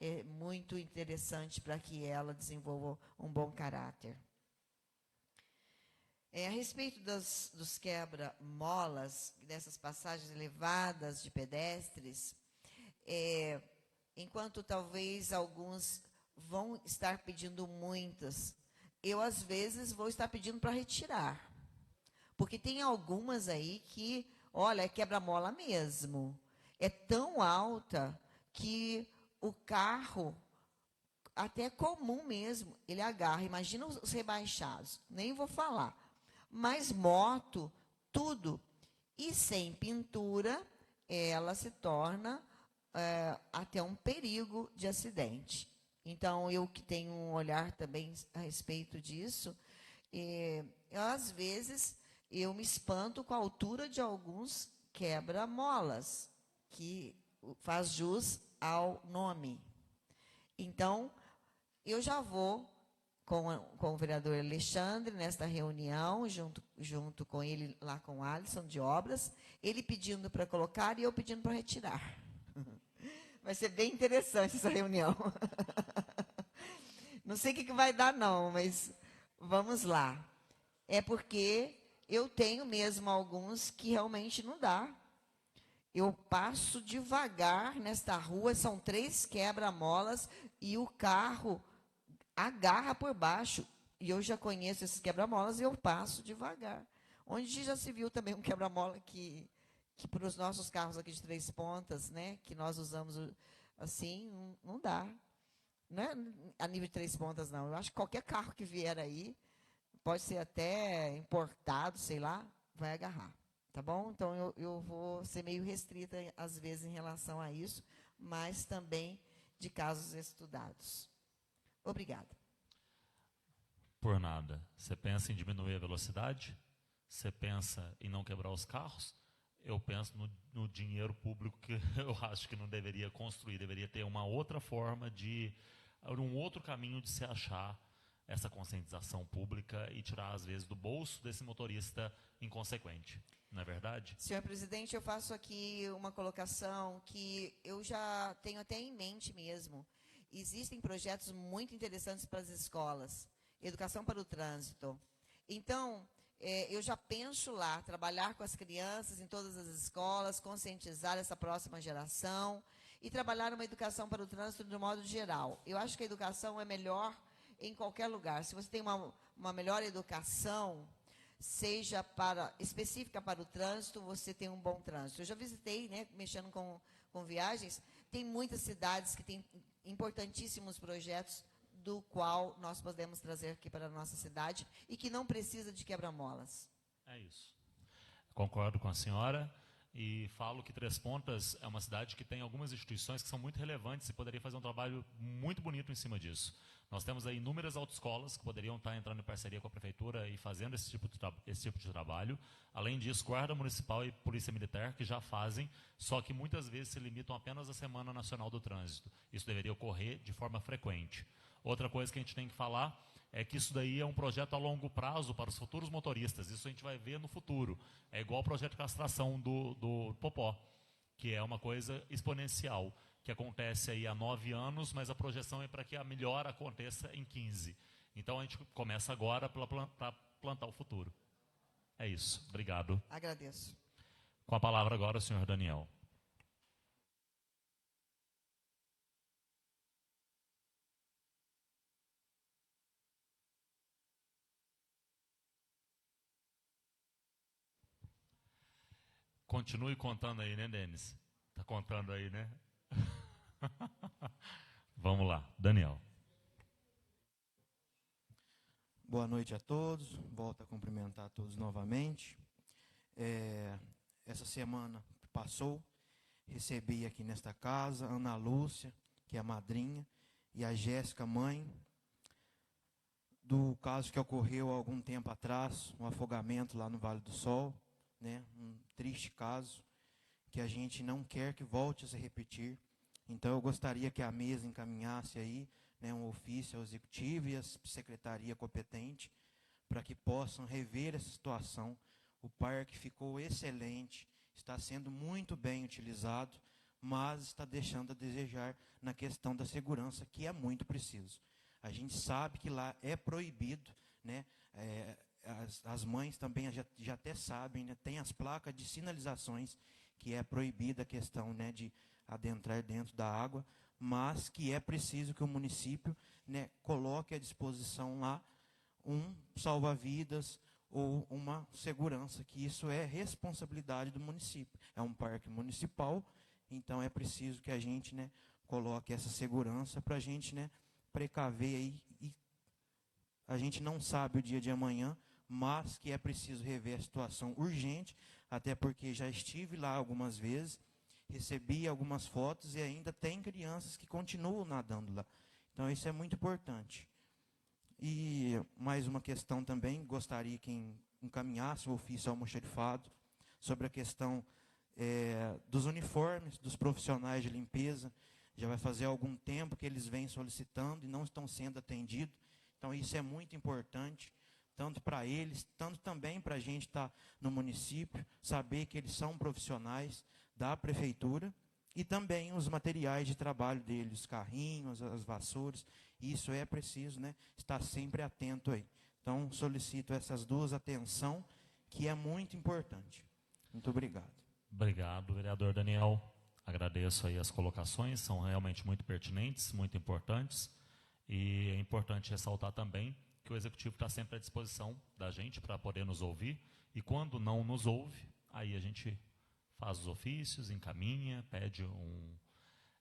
é muito interessante para que ela desenvolva um bom caráter. A respeito dos quebra-molas, dessas passagens elevadas de pedestres, enquanto talvez alguns vão estar pedindo muitas, eu às vezes vou estar pedindo para retirar. Porque tem algumas aí que, olha, é quebra-mola mesmo. É tão alta que o carro, até comum mesmo, ele agarra. Imagina os rebaixados, nem vou falar. Mas moto, tudo. E sem pintura, ela se torna até um perigo de acidente. Então, eu que tenho um olhar também a respeito disso, às vezes eu me espanto com a altura de alguns quebra-molas, que faz jus ao nome. Então, eu já vou com o vereador Alexandre nesta reunião, junto com ele lá com o Alisson de Obras, ele pedindo para colocar e eu pedindo para retirar. Vai ser bem interessante essa reunião. Não sei o que vai dar não, mas vamos lá. É porque eu tenho mesmo alguns que realmente não dá. Eu passo devagar nesta rua, são 3 quebra-molas e o carro agarra por baixo. E eu já conheço esses quebra-molas e eu passo devagar. Onde já se viu também um quebra-mola que para os nossos carros aqui de 3 pontas, né, que nós usamos assim, não dá. Não é a nível de 3 pontas, não. Eu acho que qualquer carro que vier aí, pode ser até importado, sei lá, vai agarrar. Tá bom? Então, eu vou ser meio restrita, às vezes, em relação a isso, mas também de casos estudados. Obrigada. Por nada. Você pensa em diminuir a velocidade? Você pensa em não quebrar os carros? Eu penso no dinheiro público que eu acho que não deveria construir, deveria ter uma outra forma um outro caminho de se achar essa conscientização pública e tirar, às vezes, do bolso desse motorista inconsequente. Não é verdade? Senhor presidente, eu faço aqui uma colocação que eu já tenho até em mente mesmo. Existem projetos muito interessantes para as escolas, educação para o trânsito. Então, eu já penso lá, trabalhar com as crianças em todas as escolas, conscientizar essa próxima geração e trabalhar uma educação para o trânsito de um modo geral. Eu acho que a educação é melhor em qualquer lugar. Se você tem uma melhor educação, seja específica para o trânsito, você tem um bom trânsito. Eu já visitei, né, mexendo com viagens, tem muitas cidades que têm importantíssimos projetos do qual nós podemos trazer aqui para a nossa cidade e que não precisa de quebra-molas. É isso. Concordo com a senhora e falo que Três Pontas é uma cidade que tem algumas instituições que são muito relevantes e poderia fazer um trabalho muito bonito em cima disso. Nós temos aí inúmeras autoescolas que poderiam estar entrando em parceria com a prefeitura e fazendo esse tipo de trabalho. Além disso, Guarda Municipal e Polícia Militar, que já fazem, só que muitas vezes se limitam apenas à Semana Nacional do Trânsito. Isso deveria ocorrer de forma frequente. Outra coisa que a gente tem que falar é que isso daí é um projeto a longo prazo para os futuros motoristas. Isso a gente vai ver no futuro. É igual o projeto de castração do Popó, que é uma coisa exponencial, que acontece aí há 9 anos, mas a projeção é para que a melhora aconteça em 15. Então a gente começa agora para plantar o futuro. É isso. Obrigado. Agradeço. Com a palavra agora o senhor Daniel. Continue contando aí, né, Denis? Está contando aí, né? Vamos lá, Daniel. Boa noite a todos. Volto a cumprimentar a todos novamente. Essa semana passou, recebi aqui nesta casa a Ana Lúcia, que é a madrinha, e a Jéssica, mãe, do caso que ocorreu há algum tempo atrás, um afogamento lá no Vale do Sol, né? Um triste caso que a gente não quer que volte a se repetir. Então eu gostaria que a mesa encaminhasse aí, né, um ofício ao executivo e à secretaria competente para que possam rever essa situação. O parque ficou excelente, está sendo muito bem utilizado, mas está deixando a desejar na questão da segurança, que é muito preciso. A gente sabe que lá é proibido, né? As mães também já até sabem, né? Tem as placas de sinalizações que é proibida a questão, né, de adentrar dentro da água, mas que é preciso que o município, né, coloque à disposição lá um salva-vidas ou uma segurança, que isso é responsabilidade do município. É um parque municipal, então é preciso que a gente, né, coloque essa segurança para a gente, né, precaver aí. E a gente não sabe o dia de amanhã, mas que é preciso rever a situação urgente, até porque já estive lá algumas vezes, recebi algumas fotos e ainda tem crianças que continuam nadando lá. Então isso é muito importante. E mais uma questão também, gostaria que encaminhasse o ofício ao almoxarifado sobre a questão dos uniformes dos profissionais de limpeza. Já vai fazer algum tempo que eles vêm solicitando e não estão sendo atendidos. Então isso é muito importante, tanto para eles, tanto também para a gente estar no município, saber que eles são profissionais da prefeitura e também os materiais de trabalho deles, os carrinhos, as vassouras. Isso é preciso, né, estar sempre atento aí. Então, solicito essas duas atenção, que é muito importante. Muito obrigado. Obrigado, vereador Daniel. Agradeço aí as colocações, são realmente muito pertinentes, muito importantes. E é importante ressaltar também que o Executivo está sempre à disposição da gente para poder nos ouvir. E quando não nos ouve, aí a gente faz os ofícios, encaminha, pede um...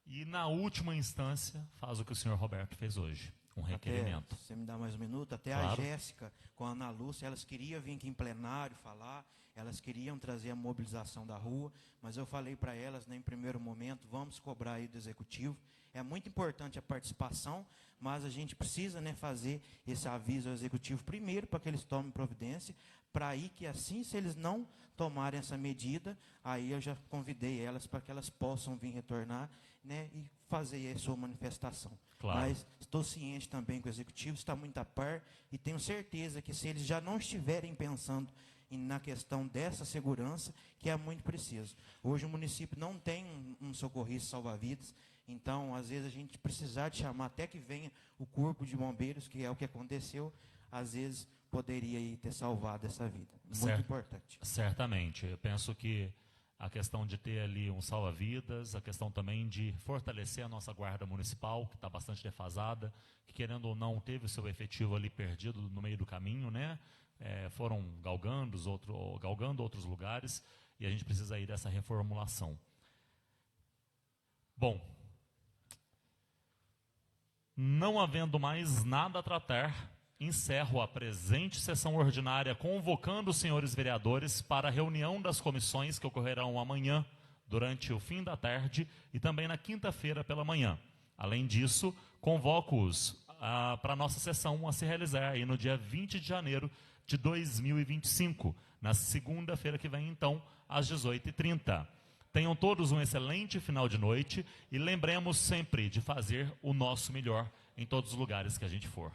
E na última instância, faz o que o senhor Roberto fez hoje. um requerimento. Até, você me dá mais um minuto, até Claro. a Jéssica com a Ana Lúcia, elas queriam vir aqui em plenário falar, elas queriam trazer a mobilização da rua, mas eu falei para elas, né, em primeiro momento, vamos cobrar aí do Executivo. É muito importante a participação, mas a gente precisa, né, fazer esse aviso ao Executivo primeiro, para que eles tomem providência, para aí que assim, se eles não tomarem essa medida, aí eu já convidei elas para que elas possam vir retornar, né, e fazer a sua manifestação. Claro. Mas estou ciente também que o Executivo está muito a par e tenho certeza que se eles já não estiverem pensando na questão dessa segurança, que é muito preciso. Hoje o município não tem um socorrista salva-vidas, então às vezes a gente precisar de chamar até que venha o corpo de bombeiros, que é o que aconteceu, às vezes poderia aí ter salvado essa vida. Muito importante. Certamente. Eu penso que a questão de ter ali um salva-vidas, a questão também de fortalecer a nossa guarda municipal, que está bastante defasada, que querendo ou não teve o seu efetivo ali perdido no meio do caminho, né? Foram galgando outros lugares, e a gente precisa aí dessa reformulação. Bom, não havendo mais nada a tratar, encerro a presente sessão ordinária, convocando os senhores vereadores para a reunião das comissões que ocorrerão amanhã, durante o fim da tarde, e também na quinta-feira pela manhã. Além disso, convoco-os para a nossa sessão a se realizar aí no dia 20 de janeiro de 2025, na segunda-feira que vem, então, às 18h30. Tenham todos um excelente final de noite e lembremos sempre de fazer o nosso melhor em todos os lugares que a gente for.